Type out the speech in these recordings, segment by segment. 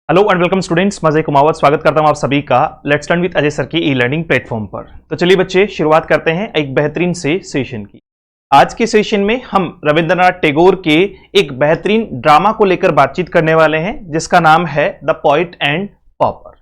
Hello and welcome students, मजे कुमावत स्वागत करता हूं आप सभी का let's learn with Ajay sir की ई लर्निंग प्लेटफॉर्म पर। तो चलिए बच्चे, शुरुआत करते हैं एक बेहतरीन से सेशन की। आज के सेशन में हम रविंद्रनाथ टैगोर के एक बेहतरीन ड्रामा को लेकर बातचीत करने वाले हैं जिसका नाम है द पॉइट एंड पॉपर।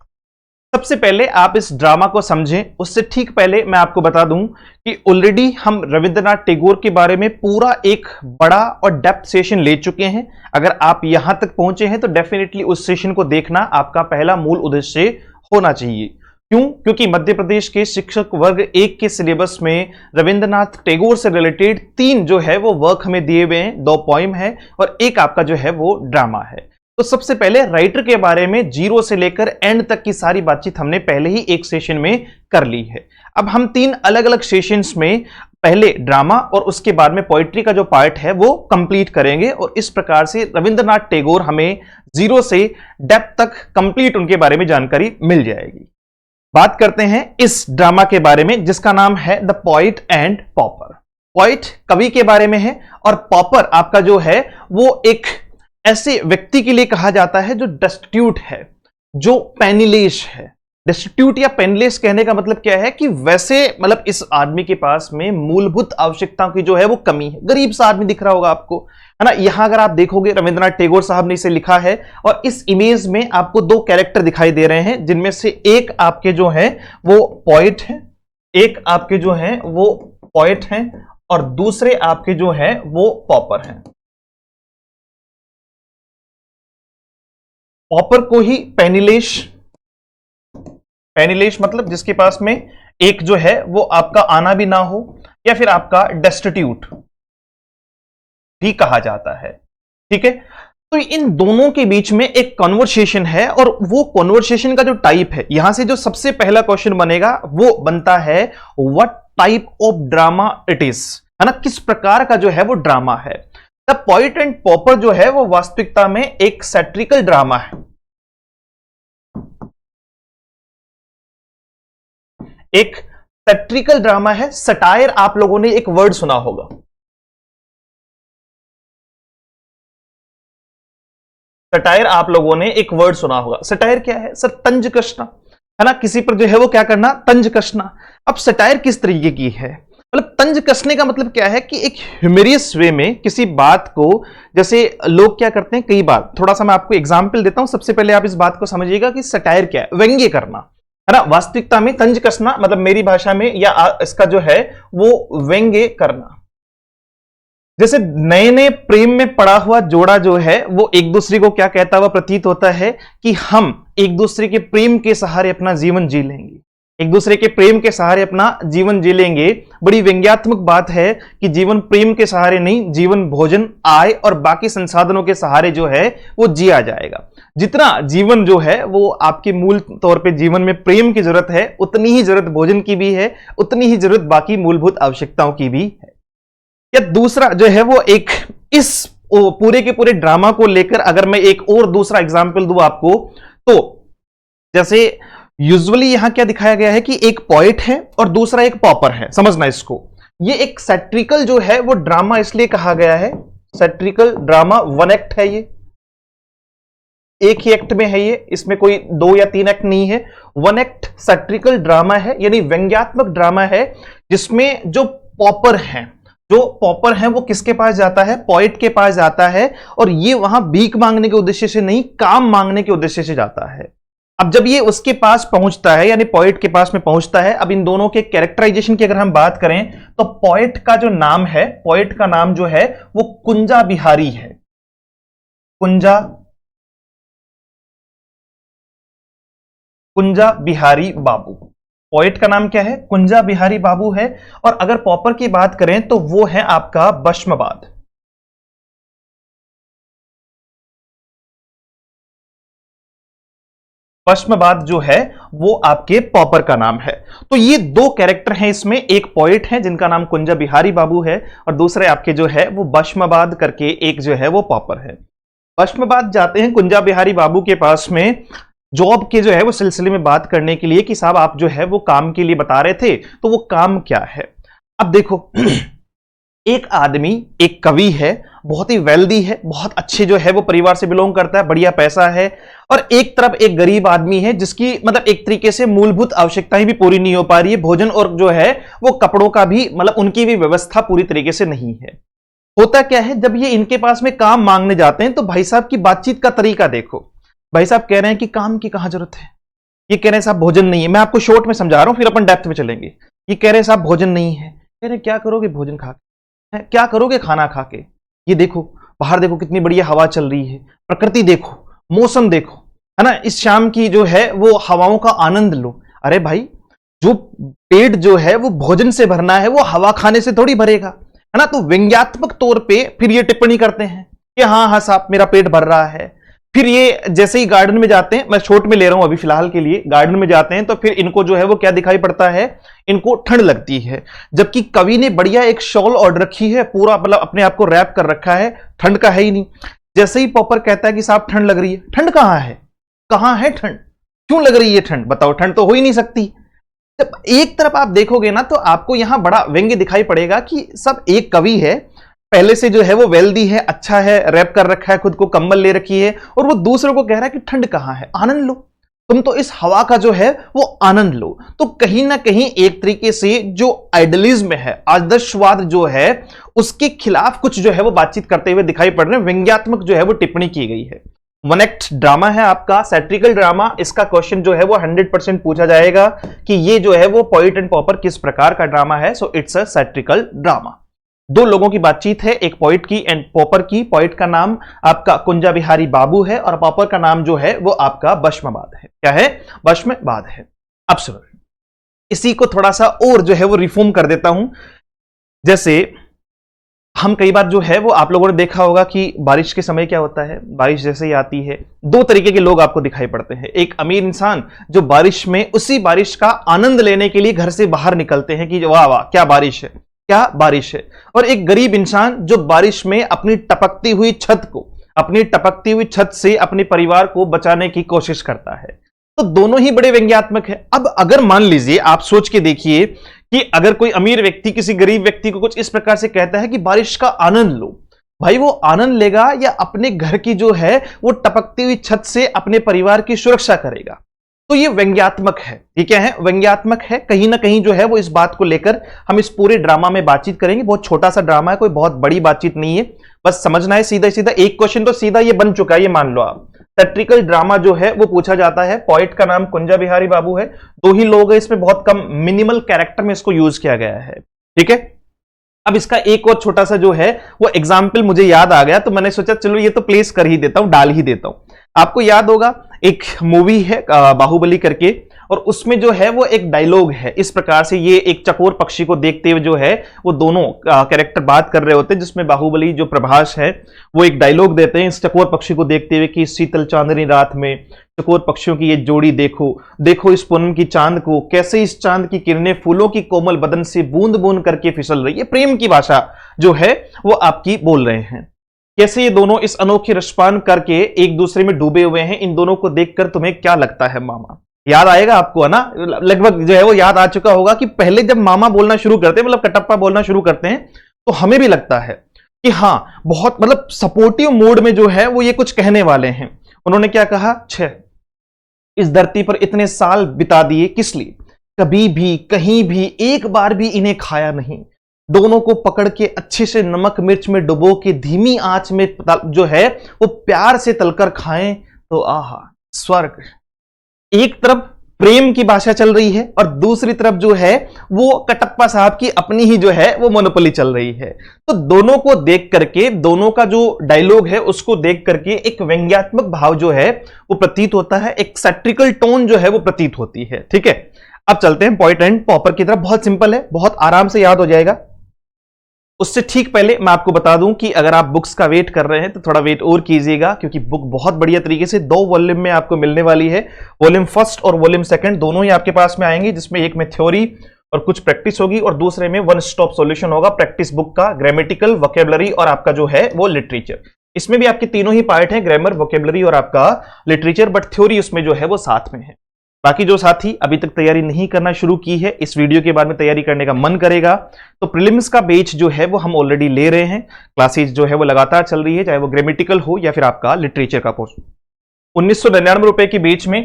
सबसे पहले आप इस ड्रामा को समझें, उससे ठीक पहले मैं आपको बता दूं कि ऑलरेडी हम रविंद्रनाथ टैगोर के बारे में पूरा एक बड़ा और डेप्थ सेशन ले चुके हैं। अगर आप यहां तक पहुंचे हैं तो डेफिनेटली उस सेशन को देखना आपका पहला मूल उद्देश्य होना चाहिए। क्यों? क्योंकि मध्य प्रदेश के शिक्षक वर्ग 1 के सिलेबस में रविंद्रनाथ टैगोर से रिलेटेड 3 जो है वो वर्क हमें दिए हुए हैं, 2 पोइम है और एक आपका जो है वो ड्रामा है। तो सबसे पहले राइटर के बारे में जीरो से लेकर एंड तक की सारी बातचीत हमने पहले ही एक सेशन में कर ली है। अब हम 3 अलग अलग सेशंस में पहले ड्रामा और उसके बाद में पोइट्री का जो पार्ट है वो कंप्लीट करेंगे और इस प्रकार से रविंद्रनाथ टैगोर हमें जीरो से डेप्थ तक कंप्लीट उनके बारे में जानकारी मिल जाएगी। बात करते हैं इस ड्रामा के बारे में जिसका नाम है the poet and pauper. Poet कवि के बारे में है और पॉपर आपका जो है वो एक ऐसे व्यक्ति के लिए कहा जाता है जो डेस्टिट्यूट है, जो पेनिलेस है। डेस्टिट्यूट या पेनलेस कहने का मतलब क्या है कि वैसे मतलब इस आदमी के पास में मूलभूत आवश्यकताओं की जो है वो कमी है। गरीब सा आदमी दिख रहा होगा आपको, है ना। यहां अगर आप देखोगे रविंद्रनाथ टैगोर साहब ने इसे लिखा है और इस इमेज में आपको 2 कैरेक्टर दिखाई दे रहे हैं जिनमें से एक आपके जो है वो पॉइट है, एक आपके जो है वो पॉइट हैं और दूसरे आपके जो है वो पॉपर हैं। पॉपर को ही पेनिलेस मतलब जिसके पास में एक जो है वो आपका आना भी ना हो या फिर आपका डेस्टिट्यूट भी कहा जाता है। ठीक है, तो इन दोनों के बीच में एक कॉन्वर्सेशन है और वो कॉन्वर्सेशन का जो टाइप है, यहां से जो सबसे पहला क्वेश्चन बनेगा वो बनता है what type of drama it is, है ना। किस प्रकार का जो है वो ड्रामा है। द पॉइट एंड पॉपर जो है वो वास्तविकता में एक सैटिरिकल ड्रामा है। एक सैटिरिकल ड्रामा है। सटायर आप लोगों ने एक वर्ड सुना होगा। सटायर आप लोगों ने एक वर्ड सुना होगा। सटायर क्या है सर? तंज कसना, है ना। किसी पर जो है वो क्या करना? तंज कसना। अब सटायर किस तरीके की है? मतलब तंज कसने का मतलब क्या है कि एक ह्यूमरियस वे में किसी बात को, जैसे लोग क्या करते हैं कई बार, थोड़ा सा मैं आपको एग्जांपल देता हूं। सबसे पहले आप इस बात को समझिएगा कि सटायर क्या है। व्यंग्य करना, है ना। वास्तविकता में तंज कसना मतलब मेरी भाषा में या इसका जो है वो व्यंग्य करना। जैसे नए नए प्रेम में पड़ा हुआ जोड़ा जो है वो एक दूसरे को क्या कहता हुआ प्रतीत होता है कि हम एक दूसरे के प्रेम के सहारे अपना जीवन जी लेंगे, एक दूसरे के प्रेम के सहारे अपना जीवन जी लेंगे। बड़ी व्यंग्यात्मक बात है कि जीवन प्रेम के सहारे नहीं, जीवन भोजन, आय और बाकी संसाधनों के सहारे जो है वो जिया जाएगा। जितना जीवन जो है वो आपके मूल तौर पे जीवन में प्रेम की जरूरत है, उतनी ही जरूरत भोजन की भी है, उतनी ही जरूरत बाकी मूलभूत आवश्यकताओं की भी है। या दूसरा जो है वो एक इस पूरे के पूरे ड्रामा को लेकर अगर मैं एक और दूसरा एग्जाम्पल दूं आपको, तो जैसे यूजुअली यहां क्या दिखाया गया है कि एक पॉइट है और दूसरा एक पॉपर है। समझना इसको, ये एक सैटिरिकल जो है वो ड्रामा इसलिए कहा गया है। सैटिरिकल ड्रामा 1 एक्ट है, ये एक ही एक्ट में है, ये इसमें कोई 2 या 3 एक्ट नहीं है। 1 एक्ट सैटिरिकल ड्रामा है, यानी व्यंग्यात्मक ड्रामा है जिसमें जो पॉपर है वो किसके पास जाता है? पॉइट के पास जाता है और ये वहां भीख मांगने के उद्देश्य से नहीं, काम मांगने के उद्देश्य से जाता है। अब जब ये उसके पास पहुंचता है, यानी पॉइट के पास में पहुंचता है, अब इन दोनों के कैरेक्टराइजेशन की अगर हम बात करें तो पॉइट का जो नाम है, पॉइट का नाम जो है वो कुंजा बिहारी है। कुंजा बिहारी बाबू। पॉइट का नाम क्या है? कुंजा बिहारी बाबू है। और अगर पॉपर की बात करें तो वो है आपका बश्मबाद। बश्मबाद जो है वो आपके पॉपर का नाम है। तो ये 2 कैरेक्टर हैं इसमें, एक पॉइट है जिनका नाम कुंजा बिहारी बाबू है और दूसरे आपके जो है वो बश्मबाद करके एक जो है वो पॉपर है। बश्मबाद जाते हैं कुंजा बिहारी बाबू के पास में जॉब के जो है वो सिलसिले में बात करने के लिए कि साहब आप जो है वो काम के लिए बता रहे थे, तो वो काम क्या है। अब देखो एक आदमी एक कवि है, बहुत ही वेल्दी है, बहुत अच्छे जो है वो परिवार से बिलोंग करता है, बढ़िया पैसा है, और एक तरफ एक गरीब आदमी है जिसकी मतलब एक तरीके से मूलभूत आवश्यकताएं भी पूरी नहीं हो पा रही है, भोजन और जो है वो कपड़ों का भी मतलब उनकी भी व्यवस्था पूरी तरीके से नहीं है। होता क्या है, जब ये इनके पास में काम मांगने जाते हैं तो भाई साहब की बातचीत का तरीका देखो। भाई साहब कह रहे हैं कि काम की कहां जरूरत है, ये कह रहे हैं साहब भोजन नहीं है। मैं आपको शॉर्ट में समझा रहा हूं, फिर अपन डेप्थ में चलेंगे। ये कह रहे हैं साहब भोजन नहीं है, कह रहे क्या करोगे भोजन खा के, क्या करोगे खाना खा के। ये देखो बाहर देखो कितनी बढ़िया हवा चल रही है, प्रकृति देखो, मौसम देखो, है ना, इस शाम की जो है वो हवाओं का आनंद लो। अरे भाई, जो पेट जो है वो भोजन से भरना है, वो हवा खाने से थोड़ी भरेगा, है ना। तो व्यंग्यात्मक तौर पे फिर ये टिप्पणी करते हैं कि हाँ हाँ साहब मेरा पेट भर रहा है। फिर ये जैसे ही गार्डन में जाते हैं, मैं शॉर्ट में ले रहा हूं अभी फिलहाल के लिए, गार्डन में जाते हैं तो फिर इनको जो है वो क्या दिखाई पड़ता है, इनको ठंड लगती है, जबकि कवि ने बढ़िया एक शॉल ओढ़ रखी है, पूरा मतलब अपने आप को रैप कर रखा है, ठंड का है ही नहीं। जैसे ही पॉपर कहता है कि साहब ठंड लग रही है, ठंड कहां है, कहां है ठंड, क्यों लग रही है ठंड, बताओ, ठंड तो हो ही नहीं सकती। जब एक तरफ आप देखोगे ना तो आपको यहां बड़ा व्यंग्य दिखाई पड़ेगा कि सब एक कवि है, पहले से जो है वो वेल्दी है, अच्छा है, रैप कर रखा है, खुद को कंबल ले रखी है, और वो दूसरों को कह रहा है कि ठंड कहां है, आनंद लो, तुम तो इस हवा का जो है वो आनंद लो। तो कहीं ना कहीं एक तरीके से जो आइडियलिज्म है, आदर्शवाद जो है, उसके खिलाफ कुछ जो है वो बातचीत करते हुए दिखाई पड़ रहे हैं, व्यंग्यात्मक जो है वो टिप्पणी की गई है। वन एक्ट ड्रामा है आपका, सैट्रिकल ड्रामा। इसका क्वेश्चन जो है वो 100% पूछा जाएगा कि ये जो है वो पोएट एंड पॉपर किस प्रकार का ड्रामा है। So it's a satirical drama. दो लोगों की बातचीत है, एक पोएट की एंड पॉपर की। पोएट का नाम आपका कुंजा बिहारी बाबू है और पॉपर का नाम जो है वो आपका भस्मवाद है। क्या है, भस्मवाद है। अब सुनो, इसी को थोड़ा सा और जो है वो रिफॉर्म कर देता हूं। जैसे हम कई बार जो है वो आप लोगों ने देखा होगा कि बारिश के समय क्या होता है, बारिश जैसे ही आती है दो तरीके के लोग आपको दिखाई पड़ते हैं। एक अमीर इंसान जो बारिश में उसी बारिश का आनंद लेने के लिए घर से बाहर निकलते हैं कि वाह वाह क्या बारिश है, क्या बारिश है। और एक गरीब इंसान जो बारिश में अपनी टपकती हुई छत को, अपनी टपकती हुई छत से अपने परिवार को बचाने की कोशिश करता है। तो दोनों ही बड़े व्यंग्यात्मक है। अब अगर मान लीजिए, आप सोच के देखिए कि अगर कोई अमीर व्यक्ति किसी गरीब व्यक्ति को कुछ इस प्रकार से कहता है कि बारिश का आनंद लो, भाई वो आनंद लेगा या अपने घर की जो है वो टपकती हुई छत से अपने परिवार की सुरक्षा करेगा। तो ये व्यंग्यात्मक है। ये क्या है, व्यंग्यात्मक है। कहीं ना कहीं जो है वो इस बात को लेकर हम इस पूरे ड्रामा में बातचीत करेंगे। बहुत छोटा सा ड्रामा है, कोई बहुत बड़ी बातचीत नहीं है, बस समझना है। सीधा सीधा एक क्वेश्चन तो सीधा ये बन चुका है, ये मान लो आप। सैट्रिकल ड्रामा जो है वो पूछा जाता है, पोएट का नाम कुंजा बिहारी बाबू है, दो ही लोग हैं, इसमें बहुत कम मिनिमल कैरेक्टर में इसको यूज किया गया है। ठीक है, अब इसका एक और छोटा सा जो है वो एग्जाम्पल मुझे याद आ गया, तो मैंने सोचा चलो ये तो प्लेस कर ही देता हूं, डाल ही देता हूं। आपको याद होगा एक मूवी है बाहुबली करके, और उसमें जो है वो एक डायलॉग है इस प्रकार से, ये एक चकोर पक्षी को देखते हुए जो है वो दोनों कैरेक्टर बात कर रहे होते हैं, जिसमें बाहुबली जो प्रभास है वो एक डायलॉग देते हैं इस चकोर पक्षी को देखते हुए कि इस शीतल चांदनी रात में चकोर पक्षियों की ये जोड़ी देखो, देखो इस पूनम की चांद को, कैसे इस चांद की किरणें फूलों की कोमल बदन से बूंद बूंद करके फिसल रही है। प्रेम की भाषा जो है वो आपकी बोल रहे हैं, कैसे ये दोनों इस अनोखे रसपान करके एक दूसरे में डूबे हुए हैं। इन दोनों को देखकर तुम्हें क्या लगता है मामा, याद आएगा आपको, है ना, लगभग जो है वो याद आ चुका होगा कि पहले जब मामा बोलना शुरू करते हैं, मतलब कटप्पा बोलना शुरू करते हैं, तो हमें भी लगता है कि हाँ बहुत मतलब सपोर्टिव मोड में जो है वो ये कुछ कहने वाले हैं। उन्होंने क्या कहा, छह इस धरती पर इतने साल बिता दिए किस लिए, कभी भी कहीं भी एक बार भी इन्हें खाया नहीं। दोनों को पकड़ के अच्छे से नमक मिर्च में डुबो के धीमी आंच में जो है वो प्यार से तलकर खाएं तो आहा स्वर्ग। एक तरफ प्रेम की भाषा चल रही है और दूसरी तरफ जो है वो कटप्पा साहब की अपनी ही जो है वो मोनोपोली चल रही है। तो दोनों को देख करके, दोनों का जो डायलॉग है उसको देख करके एक व्यंग्यात्मक भाव जो है वो प्रतीत होता है, एक सैट्रिकल टोन जो है वो प्रतीत होती है। ठीक है, अब चलते हैं पोएट एंड पॉपर की तरफ। बहुत सिंपल है, बहुत आराम से याद हो जाएगा। उससे ठीक पहले मैं आपको बता दूं कि अगर आप बुक्स का वेट कर रहे हैं तो थोड़ा वेट और कीजिएगा, क्योंकि बुक बहुत बढ़िया तरीके से 2 वॉल्यूम में आपको मिलने वाली है। वॉल्यूम फर्स्ट और वॉल्यूम सेकंड दोनों ही आपके पास में आएंगे, जिसमें एक में थ्योरी और कुछ प्रैक्टिस होगी और दूसरे में वन स्टॉप सॉल्यूशन होगा, प्रैक्टिस बुक का, ग्रामेटिकल, वोकेबलरी और आपका जो है वो लिटरेचर। इसमें भी आपके तीनों ही पार्ट हैं, ग्रामर, वोकेबलरी और आपका लिटरेचर, बट थ्योरी उसमें जो है वो साथ में है। बाकी जो साथी अभी तक तैयारी नहीं करना शुरू की है, इस वीडियो के बाद में तैयारी करने का मन करेगा तो प्रीलिम्स का बैच जो है वो हम ऑलरेडी ले रहे हैं। क्लासेज जो है वो लगातार चल रही है, चाहे वो ग्रामेटिकल हो या फिर आपका लिटरेचर का कोर्स। 1999 रुपए की बैच में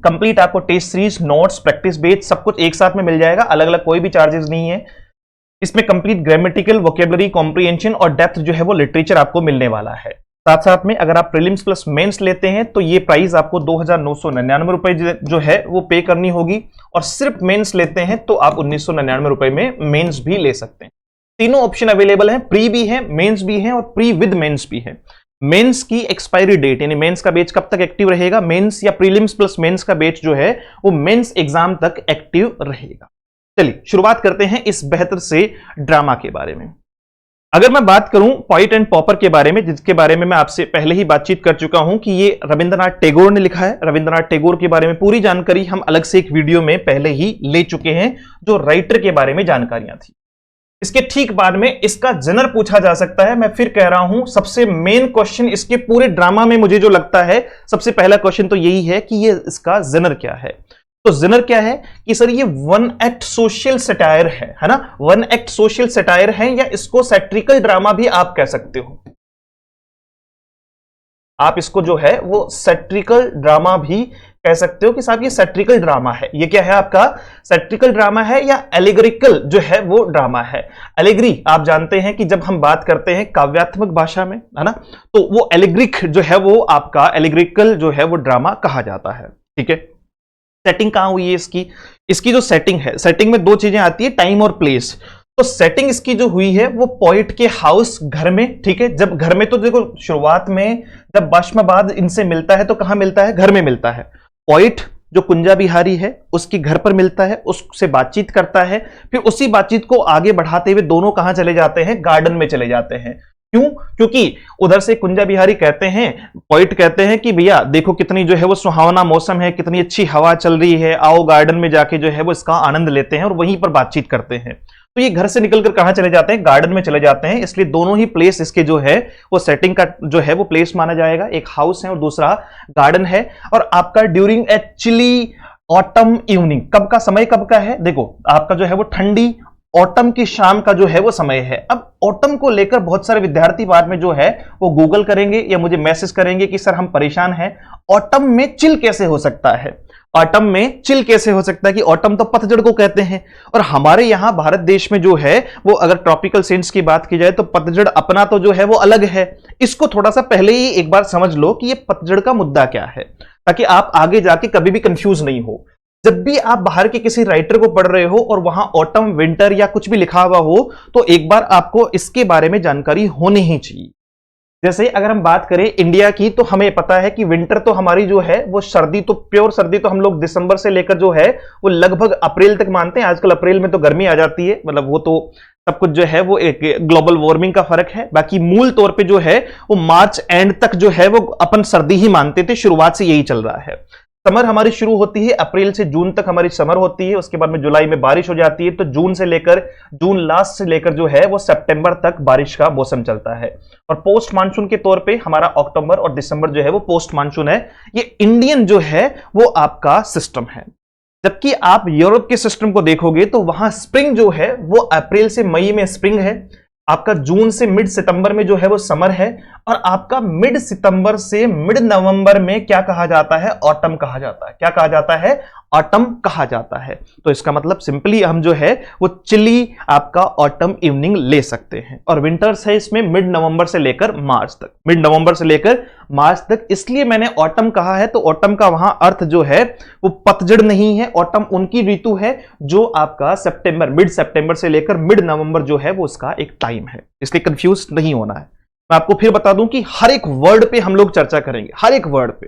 कंप्लीट आपको test series, notes, practice batch सब कुछ एक साथ में मिल जाएगा, अलग अलग कोई भी चार्जेस नहीं है। इसमें कंप्लीट ग्रामेटिकल, वोकेबलरी, कॉम्प्रिहेंशन और डेप्थ जो है वो लिटरेचर आपको मिलने वाला है। साथ साथ में अगर आप प्रीलिम्स प्लस मेंस लेते हैं तो ये प्राइस आपको 2999 रुपए जो है वो पे करनी होगी, और सिर्फ मेंस लेते हैं तो आप 1999 रुपए में मेंस भी ले सकते हैं। तीनों ऑप्शन अवेलेबल हैं, प्री भी है, मेंस भी है और प्री विद मेंस भी है। मेंस की एक्सपायरी डेट यानी मेंस का बैच कब तक एक्टिव रहेगा, मेंस या प्रीलिम्स प्लस मेंस का बैच जो है वो मेंस एग्जाम तक एक्टिव रहेगा। चलिए शुरुआत करते हैं इस बेहतर से ड्रामा के बारे में। अगर मैं बात करूं पोएट एंड पॉपर के बारे में, जिसके बारे में मैं आपसे पहले ही बातचीत कर चुका हूं कि ये रविंद्रनाथ टैगोर ने लिखा है। रविंद्रनाथ टैगोर के बारे में पूरी जानकारी हम अलग से एक वीडियो में पहले ही ले चुके हैं, जो राइटर के बारे में जानकारियां थी। इसके ठीक बाद में इसका जनर पूछा जा सकता है। मैं फिर कह रहा हूं, सबसे मेन क्वेश्चन इसके पूरे ड्रामा में मुझे जो लगता है सबसे पहला क्वेश्चन तो यही है कि ये इसका जनर क्या है। तो जनर क्या है कि सर ये वन एक्ट सोशल सटायर है ना, वन एक्ट सोशल सटायर है, या इसको सैट्रिकल ड्रामा भी आप कह सकते हो। आप इसको जो है वो सैट्रिकल ड्रामा भी कह सकते हो कि साहब ये सैट्रिकल ड्रामा है। ये क्या है आपका, सैट्रिकल ड्रामा है या एलिगोरिकल जो है वो ड्रामा है। एलिगरी आप जानते हैं कि जब हम बात करते हैं काव्यात्मक भाषा में, है ना, तो वो एलिग्रिक जो है वो आपका एलिग्रिकल जो है वो ड्रामा कहा जाता है। ठीक है, सेटिंग कहां हुई है इसकी जो सेटिंग है, सेटिंग में दो चीजें आती है, टाइम और प्लेस। तो सेटिंग इसकी जो हुई है वो पोएट के हाउस, घर में। ठीक है, जब घर में तो देखो शुरुआत में जब भस्माबाद इनसे मिलता है तो कहां मिलता है, घर में मिलता है। पोएट जो कुंजा बिहारी है उसके घर पर मिलता है, उससे बातचीत करता है, फिर उसी बातचीत को आगे बढ़ाते हुए दोनों कहां चले जाते हैं, गार्डन में चले जाते हैं। क्यों, क्योंकि उधर से कुंजा बिहारी कहते हैं, पोइट कहते हैं कि भैया देखो कितनी जो है वो सुहावना मौसम है, कितनी अच्छी हवा चल रही है, आओ गार्डन में जाके जो है वो इसका आनंद लेते हैं, और वहीं पर बातचीत करते हैं। तो ये घर से निकलकर कहां चले जाते हैं, गार्डन में चले जाते हैं। इसलिए दोनों ही प्लेस इसके जो है वो सेटिंग का जो है वो प्लेस माना जाएगा, एक हाउस है और दूसरा गार्डन है। और आपका during a chilly autumn evening, कब का समय कब का है, देखो आपका जो है वो ठंडी ऑटम की शाम का जो है वो समय है। अब ऑटम को लेकर बहुत सारे विद्यार्थी बाद में जो है वो गूगल करेंगे या मुझे मैसेज करेंगे कि सर हम परेशान हैं, ऑटम में चिल कैसे हो सकता है, ऑटम में चिल कैसे हो सकता है, कि ऑटम तो पतझड़ को कहते हैं, और हमारे यहां भारत देश में जो है वो अगर ट्रॉपिकल सेंस की बात की जाए तो पतझड़ अपना तो जो है वो अलग है। इसको थोड़ा सा पहले ही एक बार समझ लो कि ये पतझड़ का मुद्दा क्या है, ताकि आप आगे जाके कभी भी कंफ्यूज नहीं हो। जब भी आप बाहर के किसी राइटर को पढ़ रहे हो और वहां ऑटम, विंटर या कुछ भी लिखा हुआ हो तो एक बार आपको इसके बारे में जानकारी होनी ही चाहिए। जैसे अगर हम बात करें इंडिया की तो हमें पता है कि विंटर तो हमारी जो है वो सर्दी, तो प्योर सर्दी तो हम लोग दिसंबर से लेकर जो है वो लगभग अप्रैल तक मानते हैं। आजकल अप्रैल में तो गर्मी आ जाती है, मतलब वो तो सब कुछ जो है वो एक ग्लोबल वार्मिंग का फर्क है। बाकी मूल तौर पे जो है वो मार्च एंड तक जो है वो अपन सर्दी ही मानते थे, शुरुआत से यही चल रहा है। समर हमारी शुरू होती है अप्रैल से जून तक हमारी समर होती है, उसके बाद में जुलाई में बारिश हो जाती है, तो जून से लेकर जून लास्ट से लेकर जो है वो सितंबर तक बारिश का मौसम चलता है। और पोस्ट मानसून के तौर पे हमारा अक्टूबर और दिसंबर जो है वो पोस्ट मानसून है। ये इंडियन जो है वो आपका सिस्टम है। जबकि आप यूरोप के सिस्टम को देखोगे तो वहां स्प्रिंग जो है वो अप्रैल से मई में स्प्रिंग है, आपका जून से मिड सितंबर में जो है वो समर है, और आपका मिड सितंबर से मिड नवंबर में क्या कहा जाता है, ऑटम कहा जाता है। क्या कहा जाता है, ऑटम कहा जाता है। तो इसका मतलब सिंपली हम जो है वो चिली आपका ऑटम इवनिंग ले सकते हैं। और विंटर्स है इसमें मिड नवंबर से लेकर मार्च तक, मिड नवंबर से लेकर मार्च तक। इसलिए मैंने ऑटम कहा है, तो ऑटम का वहां अर्थ जो है वो पतझड़ नहीं है, ऑटम उनकी ऋतु है जो आपका सितंबर, मिड सितंबर से लेकर मिड नवंबर जो है वो उसका एक टाइम है। इसलिए कंफ्यूज नहीं होना है। मैं आपको फिर बता दूं कि हर एक वर्ड पे हम लोग चर्चा करेंगे, हर एक वर्ड पे।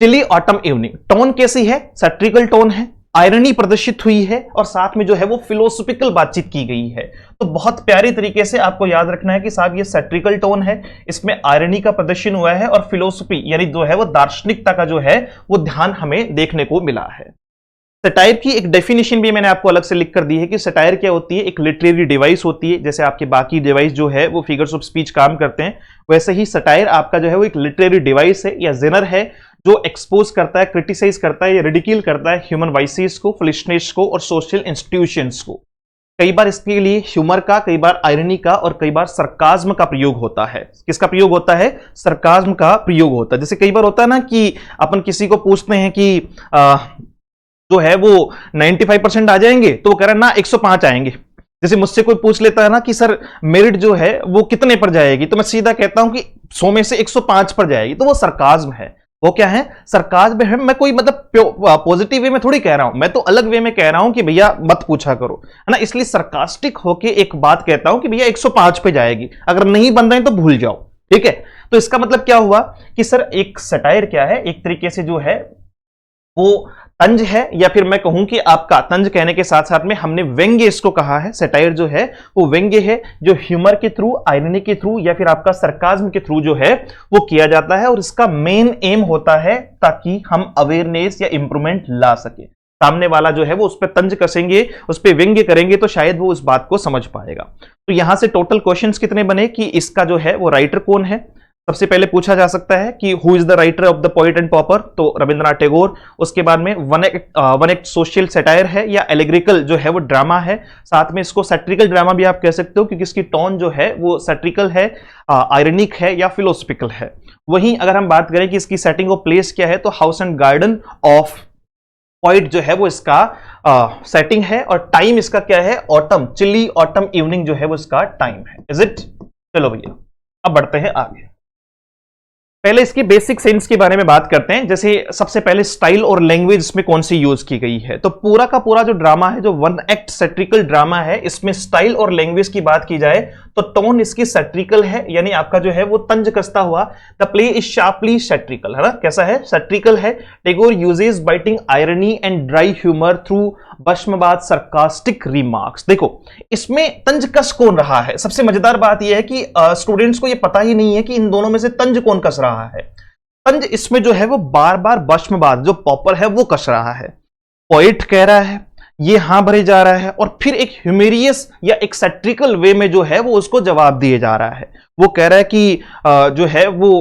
चिली ऑटम इवनिंग, टोन कैसी है, सैट्रिकल टोन है, आयरनी प्रदर्शित हुई है, और साथ में जो है वो फिलोसॉफिकल बातचीत की गई है। तो बहुत प्यारी तरीके से आपको याद रखना है कि साहब ये सैट्रिकल टोन है, इसमें आयरनी का प्रदर्शन हुआ है, और फिलोसफी यानी जो है वो दार्शनिकता का जो है वो ध्यान हमें देखने को मिला है। सटायर की एक डेफिनेशन भी मैंने आपको अलग से लिख कर दी है कि सटायर क्या होती है, एक लिटरेरी डिवाइस होती है। जैसे आपके बाकी डिवाइस जो है वो फिगर्स ऑफ स्पीच काम करते हैं, वैसे ही सटायर आपका जो है वो एक लिटरेरी डिवाइस है या जेनर है, जो एक्सपोज करता है, क्रिटिसाइज करता है या रिडिक्यूल करता है ह्यूमन वाइसेस को, फुलिशनेस को और सोशल इंस्टीट्यूशंस को। कई बार इसके लिए ह्यूमर का, कई बार आयरनी का और कई बार सरकाज्म का प्रयोग होता है। किसका प्रयोग होता है? सरकाज्म का प्रयोग होता है। जैसे कई बार होता है ना कि अपन किसी को पूछते हैं कि जो है वो 95% आ जाएंगे, तो वो कह रहा है ना 105 आएंगे। जैसे मुझसे कोई पूछ लेता है ना कि सर मेरिट जो है वो कितने पर जाएगी, तो मैं सीधा कहता हूं कि 100 में से 105 पर जाएगी। तो वो सरकाज्म है। वो क्या है? सरकाज्म है। मैं कोई मतलब पॉजिटिव वे में थोड़ी कह रहा हूं, मैं तो अलग वे में कह रहा हूं कि भैया मत पूछा करो, है ना। इसलिए सरकास्टिक होके एक बात कहता हूं कि भैया 105 पे जाएगी, अगर नहीं बन रहे तो भूल जाओ, ठीक है। तो इसका मतलब क्या हुआ कि सर एक सटायर क्या है? एक तरीके से जो है वो तंज है, या फिर मैं कहूं कि आपका तंज कहने के साथ साथ में हमने व्यंग्य इसको कहा है। सटायर जो है वो व्यंग्य है, जो ह्यूमर के थ्रू, आयरनी के थ्रू या फिर आपका सरकाज्म के थ्रू जो है वो किया जाता है। और इसका मेन एम होता है ताकि हम अवेयरनेस या इंप्रूवमेंट ला सके। सामने वाला जो है वो उस पर तंज कसेंगे, उस पर व्यंग्य करेंगे तो शायद वो उस बात को समझ पाएगा। तो यहां से टोटल क्वेश्चंस कितने बने कि इसका जो है वो राइटर कौन है। सबसे पहले पूछा जा सकता है कि who is the writer of the poet and pauper, तो रविंद्रनाथ टैगोर। उसके बाद में वन एक्ट सोशल सटायर है या एलिग्रिकल जो है वो ड्रामा है। साथ में इसको सैट्रिकल ड्रामा भी आप कह सकते हो, क्योंकि इसकी टोन जो है वो सैट्रिकल है, आयरनिक है या फिलोसफिकल है। वहीं अगर हम बात करें कि इसकी सेटिंग ऑफ प्लेस क्या है, तो house and garden of poet जो है वो इसका सेटिंग है। और टाइम इसका क्या है? ऑटम, चिली ऑटम इवनिंग जो है वो इसका टाइम है। Is it? चलो भैया अब बढ़ते हैं आगे। पहले इसकी बेसिक सेंस के बारे में बात करते हैं। जैसे सबसे पहले स्टाइल और लैंग्वेज इसमें कौन सी यूज की गई है। तो पूरा का पूरा जो ड्रामा है, जो वन एक्ट सैट्रिकल ड्रामा है, इसमें स्टाइल और लैंग्वेज की बात की जाए तो टोन इसकी सैट्रिकल है, यानी आपका जो है वो तंज कसता हुआ। The play is sharply satirical, है ना। कैसा है? सैट्रिकल है। Tagore uses biting irony and dry humour through Bhasmabad sarcastic remarks. देखो इसमें तंज कस कौन रहा है। सबसे मजेदार बात यह है कि स्टूडेंट्स को यह पता ही नहीं है कि इन दोनों में से तंज कौन कस रहा है। तंज इसमें जो है वो बार बार बश्मबाद जो पॉपर है वो कस रहा है। पोइट कह रहा है, ये हां भरे जा रहा है, और फिर एक ह्यूमेरियस या एक सैट्रिकल वे में जो है वो उसको जवाब दिए जा रहा है। वो कह रहा है कि जो है वो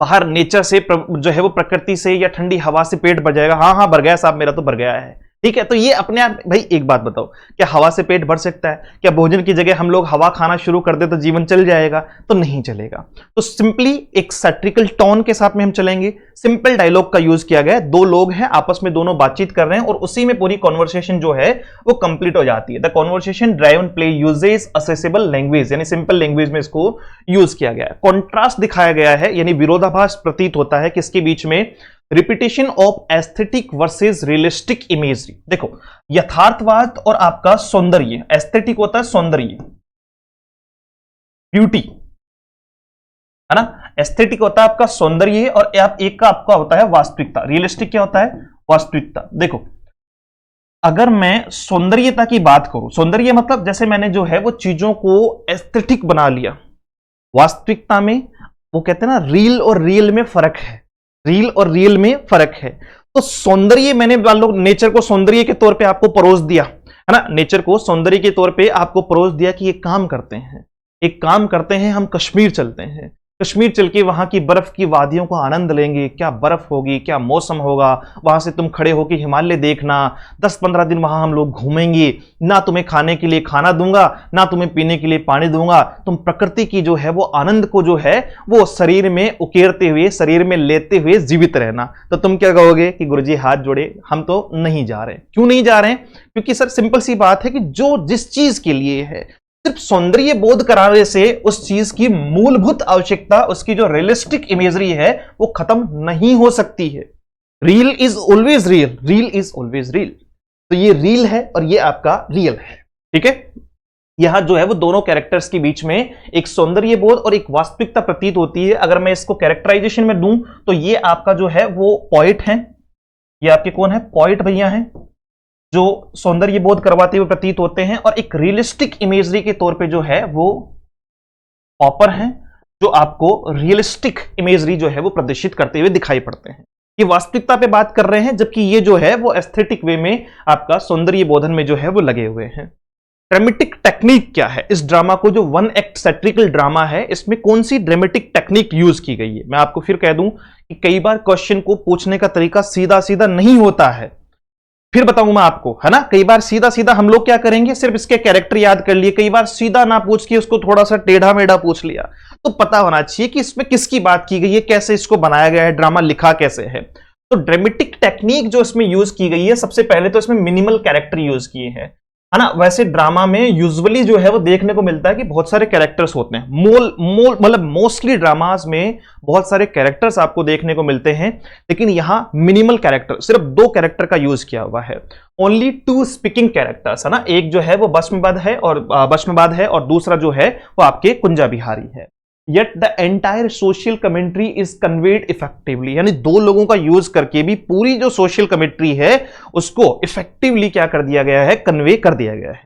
बाहर नेचर से जो है वो प्रकृति से या ठंडी हवा से पेट भर जाएगा। हाँ हाँ भर गया साहब, मेरा तो भर गया है, ठीक है। तो ये अपने आप, भाई एक बात बताओ, क्या हवा से पेट भर सकता है? क्या भोजन की जगह हम लोग हवा खाना शुरू कर दे तो जीवन चल जाएगा? तो नहीं चलेगा। तो सिंपली एक सैट्रिकल टोन के साथ में हम चलेंगे। सिंपल डायलॉग का यूज किया गया है। दो लोग हैं, आपस में दोनों बातचीत कर रहे हैं और उसी में पूरी कॉन्वर्सेशन जो है वो कंप्लीट हो जाती है। The conversation driven play uses accessible language, यानी सिंपल लैंग्वेज में इसको यूज किया गया है। कॉन्ट्रास्ट दिखाया गया है, यानी विरोधाभास प्रतीत होता है किसके बीच में? Repetition of aesthetic versus realistic imagery. देखो यथार्थवाद और आपका सौंदर्य, एस्थेटिक होता है सौंदर्य, ब्यूटी, है ना। एस्थेटिक होता है आपका सौंदर्य और आप एक का आपका होता है वास्तविकता। रियलिस्टिक क्या होता है? वास्तविकता। देखो अगर मैं सौंदर्यता की बात करूं, सौंदर्य मतलब जैसे मैंने जो है वो चीजों को एस्थेटिक बना लिया। वास्तविकता में वो कहते हैं ना रील और रियल में फर्क है, रील और रियल में फर्क है। तो सौंदर्य मैंने मान लो नेचर को सौंदर्य के तौर पे आपको परोस दिया, है ना। नेचर को सौंदर्य के तौर पे आपको परोस दिया कि एक काम करते हैं, एक काम करते हैं, हम कश्मीर चलते हैं। कश्मीर चल के वहां की बर्फ की वादियों का आनंद लेंगे। क्या बर्फ होगी, क्या मौसम होगा। वहां से तुम खड़े होकर हिमालय देखना। 10-15 दिन वहां हम लोग घूमेंगे। ना तुम्हें खाने के लिए खाना दूंगा, ना तुम्हें पीने के लिए पानी दूंगा। तुम प्रकृति की जो है वो आनंद को जो है वो शरीर में उकेरते हुए, शरीर में लेते हुए जीवित रहना। तो तुम क्या कहोगे कि गुरुजी हाथ जोड़े, हम तो नहीं जा रहे। क्यों नहीं जा रहे? क्योंकि सर सिंपल सी बात है कि जो जिस चीज के लिए है, सिर्फ सौंदर्य बोध कराने से उस चीज की मूलभूत आवश्यकता, उसकी जो रियलिस्टिक इमेजरी है वो खत्म नहीं हो सकती है। Reel is always real, reel is always real. तो ये रील है और ये आपका रियल है, ठीक है। यहां जो है वो दोनों कैरेक्टर्स के बीच में एक सौंदर्य बोध और एक वास्तविकता प्रतीत होती है। अगर मैं इसको कैरेक्टराइजेशन में दूं तो ये आपका जो है वो पॉइट है। ये आपके कौन है? पॉइट भैया हैं, जो सौंदर्य बोध करवाते हुए प्रतीत होते हैं। और एक रियलिस्टिक इमेजरी के तौर पे जो है वो पॉपर हैं, जो आपको रियलिस्टिक इमेजरी जो है वो प्रदर्शित करते हुए दिखाई पड़ते हैं। ये वास्तविकता पे बात कर रहे हैं, जबकि ये जो है वो एस्थेटिक वे में आपका सौंदर्य बोधन में जो है वो लगे हुए हैं। ड्रामेटिक टेक्निक क्या है इस ड्रामा को, जो वन एक्ट सैटिरिकल ड्रामा है, इसमें कौन सी ड्रामेटिक टेक्निक यूज की गई है। मैं आपको फिर कह दूं कि कई बार क्वेश्चन को पूछने का तरीका सीधा सीधा नहीं होता है, फिर बताऊं मैं आपको, है ना। कई बार सीधा सीधा हम लोग क्या करेंगे, सिर्फ इसके कैरेक्टर याद कर लिए, कई बार सीधा ना पूछ के उसको थोड़ा सा टेढ़ा मेढ़ा पूछ लिया। तो पता होना चाहिए कि इसमें किसकी बात की गई है, कैसे इसको बनाया गया है, ड्रामा लिखा कैसे है। तो ड्रामेटिक टेक्निक जो इसमें यूज की गई है, सबसे पहले तो इसमें मिनिमल कैरेक्टर यूज किए हैं, है ना। वैसे ड्रामा में यूजुअली जो है वो देखने को मिलता है कि बहुत सारे कैरेक्टर्स होते हैं, मतलब मोस्टली ड्रामास में बहुत सारे कैरेक्टर्स आपको देखने को मिलते हैं, लेकिन यहां मिनिमल कैरेक्टर, सिर्फ 2 कैरेक्टर का यूज किया हुआ है। ओनली 2 स्पीकिंग कैरेक्टर्स, है ना। एक जो है वो भस्मवाद है और दूसरा जो है वो आपके कुंजा बिहारी है। Yet the entire social commentary is conveyed effectively, यानी 2 लोगों का यूज करके भी पूरी जो सोशल कमेंट्री है उसको इफेक्टिवली क्या कर दिया गया है, कन्वे कर दिया गया है।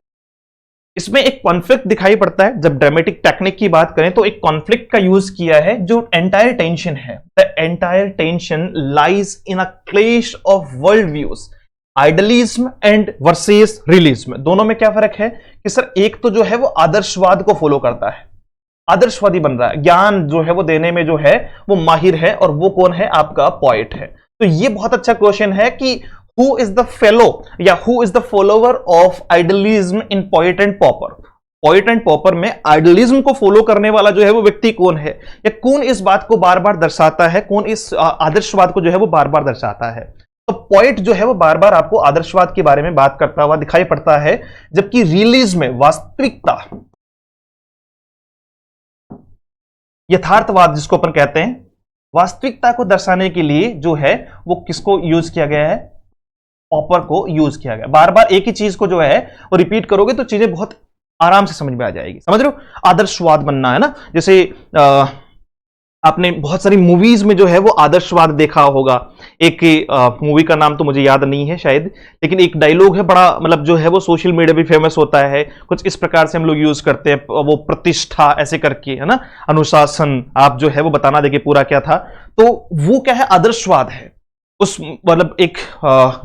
इसमें एक कॉन्फ्लिक्ट दिखाई पड़ता है, जब ड्रामेटिक टेक्निक की बात करें तो एक कॉन्फ्लिक्ट का यूज किया है। जो एंटायर टेंशन है, the entire tension lies in a clash of world views, idealism and versus realism. दोनों में क्या फर्क है कि सर एक तो जो है वो आदर्शवाद को फॉलो करता है, आदर्शवादी बन रहा है, ज्ञान जो है वो देने में जो है वो माहिर है, और वो कौन है, आपका पॉइट है। तो ये बहुत अच्छा क्वेश्चन है कि हु इज द फेलो या who is the follower of idealism in poet and pauper. Poet and pauper में आइडलिज्म को फॉलो करने वाला जो है वो व्यक्ति कौन है, या कौन इस बात को बार बार दर्शाता है, कौन इस आदर्शवाद को जो है वो बार बार दर्शाता है। तो पॉइट जो है वो बार बार आपको आदर्शवाद के बारे में बात करता हुआ दिखाई पड़ता है, जबकि रियलिज्म में वास्तविकता, यथार्थवाद जिसको अपन कहते हैं, वास्तविकता को दर्शाने के लिए जो है वो किसको यूज किया गया है, पॉपर को यूज किया गया। बार बार एक ही चीज को जो है वो रिपीट करोगे तो चीजें बहुत आराम से समझ में आ जाएगी, समझ रहे हो। आदर्शवाद बनना है ना, जैसे आपने बहुत सारी मूवीज में जो है वो आदर्शवाद देखा होगा। एक मूवी का नाम तो मुझे याद नहीं है शायद, लेकिन एक डायलॉग है बड़ा, मतलब जो है वो सोशल मीडिया पे फेमस होता है, कुछ इस प्रकार से हम लोग यूज करते हैं, वो प्रतिष्ठा ऐसे करके, है ना, अनुशासन, आप जो है वो बताना देखिए पूरा क्या था। तो वो क्या है, आदर्शवाद है। उस मतलब एक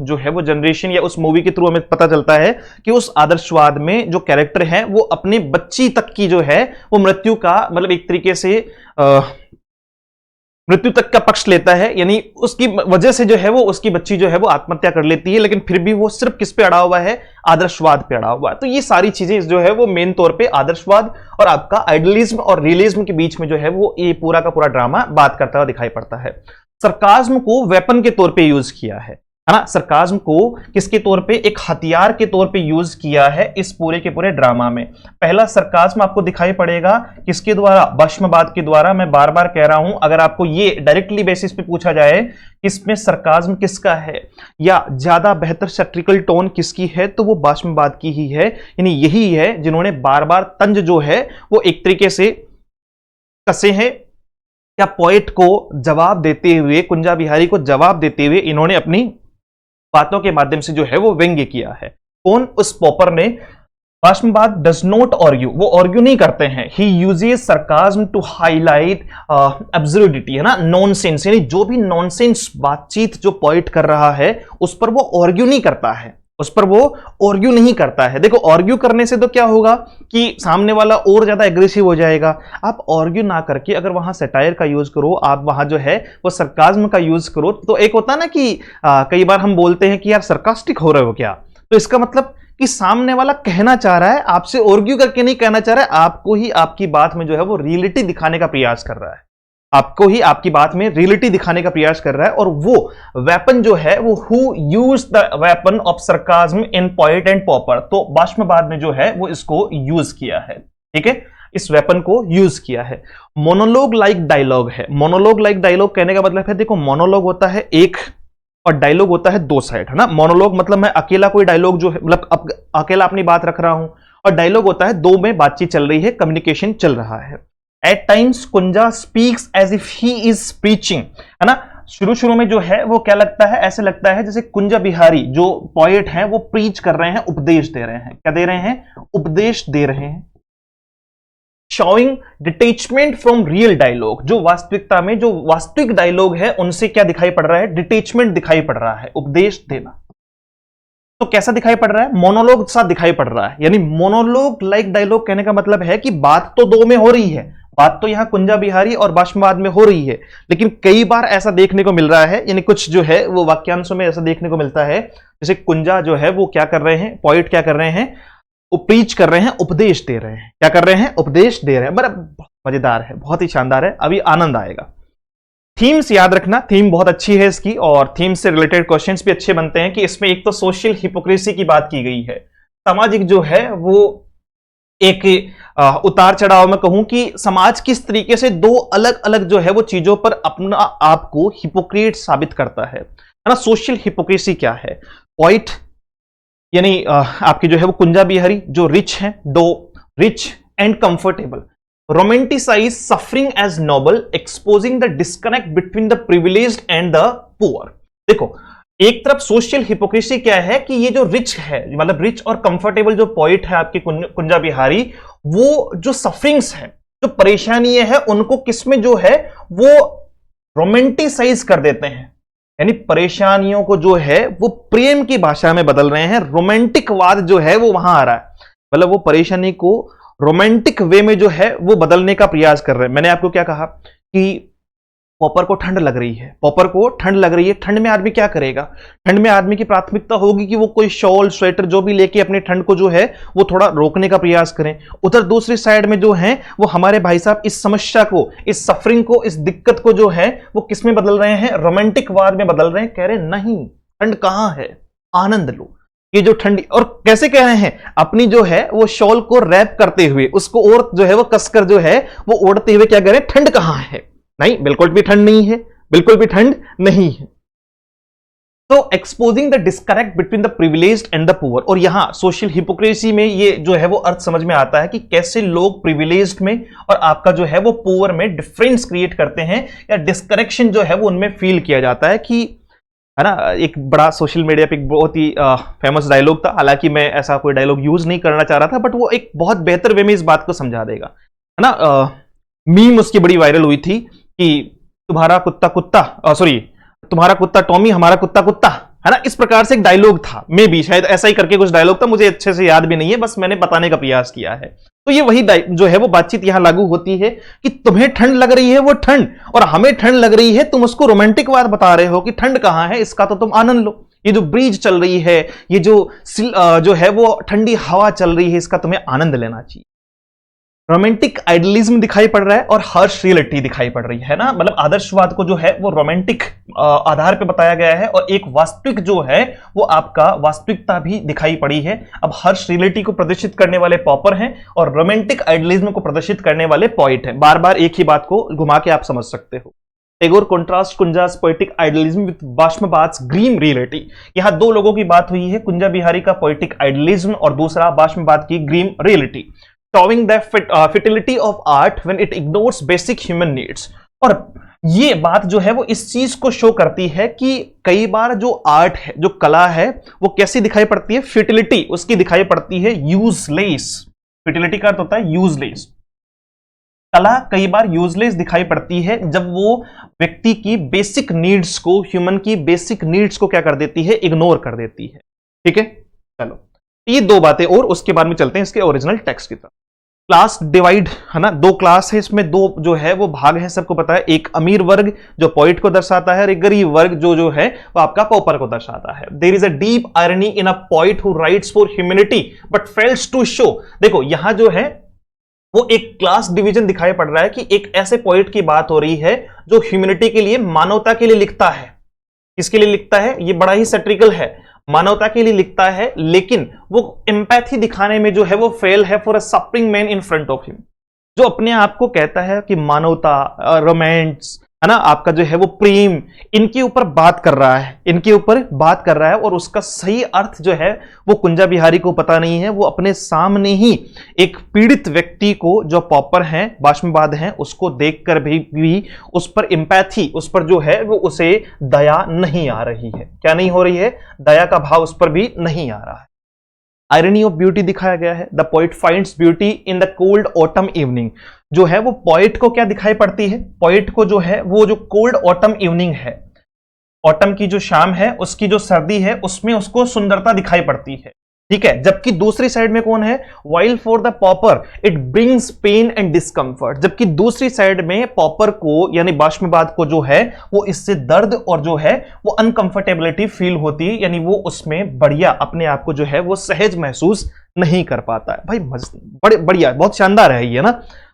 जो है वो जनरेशन या उस मूवी के थ्रू हमें पता चलता है कि उस आदर्शवाद में जो कैरेक्टर है वो अपने बच्ची तक की जो है वो मृत्यु का, मतलब एक तरीके से मृत्यु तक का पक्ष लेता है, यानी उसकी वजह से जो है वो उसकी बच्ची जो है वो आत्महत्या कर लेती है, लेकिन फिर भी वो सिर्फ किस पे अड़ा हुआ है, आदर्शवाद पे अड़ा हुआ है। तो ये सारी चीजें जो है वो मेन तौर पे आदर्शवाद और आपका आइडियलिज्म और रियलिज्म के बीच में जो है वो ये पूरा का पूरा ड्रामा बात करता हुआ दिखाई पड़ता है। सरकाज्म को वेपन के तौर पे यूज किया है ना, सरकाज्म को किसके तौर पे, एक हथियार के तौर पे यूज किया है इस पूरे के पूरे ड्रामा में। पहला सरकाज्म आपको दिखाई पड़ेगा किसके द्वारा, भस्मवाद के द्वारा। मैं बार बार कह रहा हूं, अगर आपको ये डायरेक्टली बेसिस पे पूछा जाए इसमें सरकाज्म किसका है या ज्यादा बेहतर सैटिरिकल टोन किसकी है, तो वो भस्मवाद की ही है, यानी यही है जिन्होंने बार बार तंज जो है वो एक तरीके से कसे हैं, या पोएट को जवाब देते हुए, कुंजा बिहारी को जवाब देते हुए इन्होंने अपनी बातों के माध्यम से जो है वो व्यंग्य किया है। कौन, उस पॉपर ने। भस्मवाद डज नॉट आर्ग्यू, वो आर्ग्यू नहीं करते हैं। He uses sarcasm to highlight absurdity, है ना, नॉनसेंस, यानी जो भी नॉनसेंस बातचीत जो पोएट कर रहा है उस पर वो आर्ग्यू नहीं करता है, उस पर वो आर्ग्यू नहीं करता है। देखो आर्ग्यू करने से तो क्या होगा कि सामने वाला और ज्यादा एग्रेसिव हो जाएगा। आप आर्ग्यू ना करके अगर वहां सटायर का यूज करो, आप वहां जो है वो सरकाज्म का यूज करो, तो एक होता ना कि कई बार हम बोलते हैं कि यार सरकास्टिक हो रहे हो क्या, तो इसका मतलब कि सामने वाला कहना चाह रहा है, आपसे आर्ग्यू करके नहीं कहना चाह रहा है, आपको ही आपकी बात में जो है वो रियलिटी दिखाने का प्रयास कर रहा है, आपको ही आपकी बात में रियलिटी दिखाने का प्रयास कर रहा है। और वो वेपन जो है वो who use the weapon of sarcasm in poet and pauper, तो भस्मवाद ने जो है वो इसको यूज किया है, ठीक है, इस वेपन को यूज किया है। मोनोलॉग लाइक डायलॉग है। मोनोलॉग लाइक डायलॉग कहने का मतलब है, देखो मोनोलॉग होता है एक और डायलॉग होता है 2 साइड, है ना। मोनोलॉग मतलब मैं अकेला कोई डायलॉग जो है, मतलब अकेला अपनी बात रख रहा हूं, और डायलॉग होता है 2 में बातचीत चल रही है, कम्युनिकेशन चल रहा है। At times कुंजा speaks as if he is preaching, है ना। शुरू में जो है वो क्या लगता है, ऐसे लगता है जैसे कुंजा बिहारी जो पोएट हैं वो प्रीच कर रहे हैं, उपदेश दे रहे हैं। क्या दे रहे हैं, उपदेश दे रहे हैं। Showing detachment from real dialogue, जो वास्तविकता में जो वास्तविक डायलॉग है उनसे क्या दिखाई पड़ रहा है, डिटेचमेंट दिखाई पड़ रहा है, उपदेश देना। तो कैसा दिखाई पड़ रहा है? मोनोलॉग सा दिखाई पड़ रहा है। यानी मोनोलॉग लाइक डायलॉग कहने का मतलब है कि बात तो दो में हो रही है, बात तो यहां कुंजा बिहारी और बाष्पवाद में हो रही है, लेकिन कई बार ऐसा देखने को मिल रहा है, यानी कुछ जो है वो वाक्यांशों में ऐसा देखने को मिलता है, जैसे कुंजा जो है वो क्या कर रहे हैं, पोइट क्या कर रहे हैं, प्रीच कर रहे हैं, उपदेश दे रहे हैं। क्या कर रहे हैं? उपदेश दे रहे हैं। बड़ा मजेदार है, बहुत ही शानदार है, अभी आनंद आएगा। थीम्स याद रखना, थीम बहुत अच्छी है इसकी, और थीम से रिलेटेड क्वेश्चंस भी अच्छे बनते हैं कि इसमें एक तो सोशल हिपोक्रेसी की बात की गई है, सामाजिक जो है वो एक उतार चढ़ाव में कहूं कि समाज किस तरीके से दो अलग अलग जो है वो चीजों पर अपना आप को हिपोक्रेट साबित करता है ना। सोशल हिपोक्रेसी क्या है? पॉइंट यानी आपकी जो है वो कुंजा बिहारी जो रिच है, दो rich and comfortable, romanticize suffering as noble, exposing the disconnect between the privileged and the poor. देखो, एक तरफ सोशल हिपोक्रेसी क्या है कि ये जो रिच है, मतलब रिच और कंफर्टेबल जो पॉइंट है आपके कुंजा बिहारी, वो जो सफरिंग्स है, जो परेशानी है, उनको किसमें जो है वो रोमेंटिसाइज कर देते हैं, यानी परेशानियों को जो है वो प्रेम की भाषा में बदल रहे हैं। रोमांटिकवाद जो है वो वहां आ रहा है, मतलब वो परेशानी को रोमांटिक वे में जो है वो बदलने का प्रयास कर रहे हैं। मैंने आपको क्या कहा कि पॉपर को ठंड लग रही है, पॉपर को ठंड लग रही है, ठंड में आदमी क्या करेगा? ठंड में आदमी की प्राथमिकता होगी कि वो कोई शॉल स्वेटर जो भी लेके अपने ठंड को जो है वो थोड़ा रोकने का प्रयास करें। उधर दूसरी साइड में जो है वो हमारे भाई साहब इस समस्या को, इस सफरिंग को, इस दिक्कत को जो है वो किस में बदल रहे हैं? रोमांटिकवाद में बदल रहे हैं। कह रहे नहीं, ठंड कहां है, आनंद लो। ये जो ठंडी, और कैसे कह रहे हैं? अपनी जो है वो शॉल को रैप करते हुए, उसको और जो है वो कसकर जो है वो ओढ़ते हुए क्या कह रहे हैं? ठंड कहां है? नहीं, बिल्कुल भी ठंड नहीं है, बिल्कुल भी ठंड नहीं है। तो exposing the disconnect between the privileged and the poor, और यहां सोशल हिपोक्रेसी में ये जो है वो अर्थ समझ में आता है कि कैसे लोग प्रिविलेज्ड में और आपका जो है वो पुअर में डिफरेंस क्रिएट करते हैं, या डिस्कनेक्शन जो है वो उनमें फील किया जाता है कि, है ना। एक बड़ा सोशल मीडिया पे एक बहुत ही फेमस डायलॉग था, हालांकि मैं ऐसा कोई डायलॉग यूज नहीं करना चाह रहा था, बट वो एक बहुत बेहतर वे में इस बात को समझा देगा, है ना। मीम उसकी बड़ी वायरल हुई थी कि तुम्हारा कुत्ता कुत्ता, सॉरी, तुम्हारा कुत्ता टॉमी, हमारा कुत्ता कुत्ता, है ना। इस प्रकार से एक डायलॉग था, मे भी शायद ऐसा ही करके कुछ डायलॉग था, मुझे अच्छे से याद भी नहीं है, बस मैंने बताने का प्रयास किया है। तो ये वही जो है वो बातचीत यहां लागू होती है कि तुम्हें ठंड लग रही है वो ठंड, और हमें ठंड लग रही है, तुम उसको रोमांटिकवाद बता रहे हो कि ठंड कहां है, इसका तो तुम आनंद लो। ये जो ब्रीज चल रही है, ये जो है वो ठंडी हवा चल रही है, इसका तुम्हें आनंद लेना चाहिए। रोमांटिक आइडियलिज्म दिखाई पड़ रहा है और हर्ष रियलिटी दिखाई पड़ रही है ना, मतलब आदर्शवाद को जो है वो रोमांटिक आधार पे बताया गया है, और एक वास्तविक जो है वो आपका वास्तविकता भी दिखाई पड़ी है। अब हर्ष रियलिटी को प्रदर्शित करने वाले पॉपर हैं और रोमांटिक आइडियलिज्म को प्रदर्शित करने वाले पॉइट हैं। बार बार एक ही बात को घुमा के आप समझ सकते हो। Tagore contrast Kunja's poetic idealism with Bhasmabad's grim reality. यहां दो लोगों की बात हुई है, कुंजा बिहारी का पोएटिक आइडियलिज्म और दूसरा बाष्पवाद की grim reality. Showing the futility of art when it ignores basic human needs। और ये बात जो है वो इस चीज को शो करती है कि कई बार जो आर्ट है, जो कला है, वो कैसी दिखाई पड़ती है? फ्यूटिलिटी उसकी दिखाई पड़ती है यूजलेस। फ्यूटिलिटी का अर्थ होता है यूजलेस। कला कई बार यूजलेस दिखाई पड़ती है जब वो व्यक्ति की बेसिक नीड्स को, ह्यूमन की बेसिक नीड्स को क्या कर देती है? इग्नोर कर देती है। ठीक है, चलो ये दो बातें, और उसके बाद में चलते हैं इसके ओरिजिनल टेक्स्ट की तरफ। क्लास डिवाइड, है ना, दो क्लास है, इसमें दो जो है वो भाग है, सबको पता है। एक अमीर वर्ग जो पॉइंट को दर्शाता है, और एक गरीब वर्ग जो है वो आपका पॉपर को दर्शाता है। There is a deep irony in a poet who writes for humanity but fails to show. देखो यहां जो है वो एक क्लास डिवीजन दिखाई पड़ रहा है कि एक ऐसे पॉइंट की बात हो रही है जो ह्यूमैनिटी के लिए, मानवता के लिए लिखता है। किसके लिए लिखता है? ये बड़ा ही सैटिरिकल है, मानवता के लिए लिखता है, लेकिन वो एम्पैथी दिखाने में जो है वो फेल है for a suffering man in front of him. जो अपने आप को कहता है कि मानवता, रोमांस, है ना, आपका जो है वो प्रेम, इनके ऊपर बात कर रहा है, इनके ऊपर बात कर रहा है, और उसका सही अर्थ जो है वो कुंजा बिहारी को पता नहीं है। वो अपने सामने ही एक पीड़ित व्यक्ति को, जो पॉपर हैं, बाष्पवाद हैं, उसको देखकर भी उस पर एम्पैथी, उस पर जो है वो उसे दया नहीं आ रही है। क्या नहीं हो रही है? दया का भाव उस पर भी नहीं आ रहा है। आयरनी ऑफ ब्यूटी दिखाया गया है। The poet finds beauty in the cold autumn evening. जो है वो पोइट को क्या दिखाई पड़ती है? पोइट को जो है वो जो कोल्ड ऑटम इवनिंग है, ऑटम की जो शाम है, उसकी जो सर्दी है, उसमें उसको सुंदरता दिखाई पड़ती है, ठीक है। जबकि दूसरी साइड में कौन है, while for the pauper it brings pain and discomfort, जबकि दूसरी साइड में पॉपर को यानी बाष्पवाद को जो है वो इससे दर्द और जो है वो अनकंफर्टेबिलिटी फील होती है, यानी वो उसमें बढ़िया अपने आप को जो है वो सहज महसूस नहीं कर पाता है। भाई बड़े बढ़िया, बहुत शानदार है ये ना।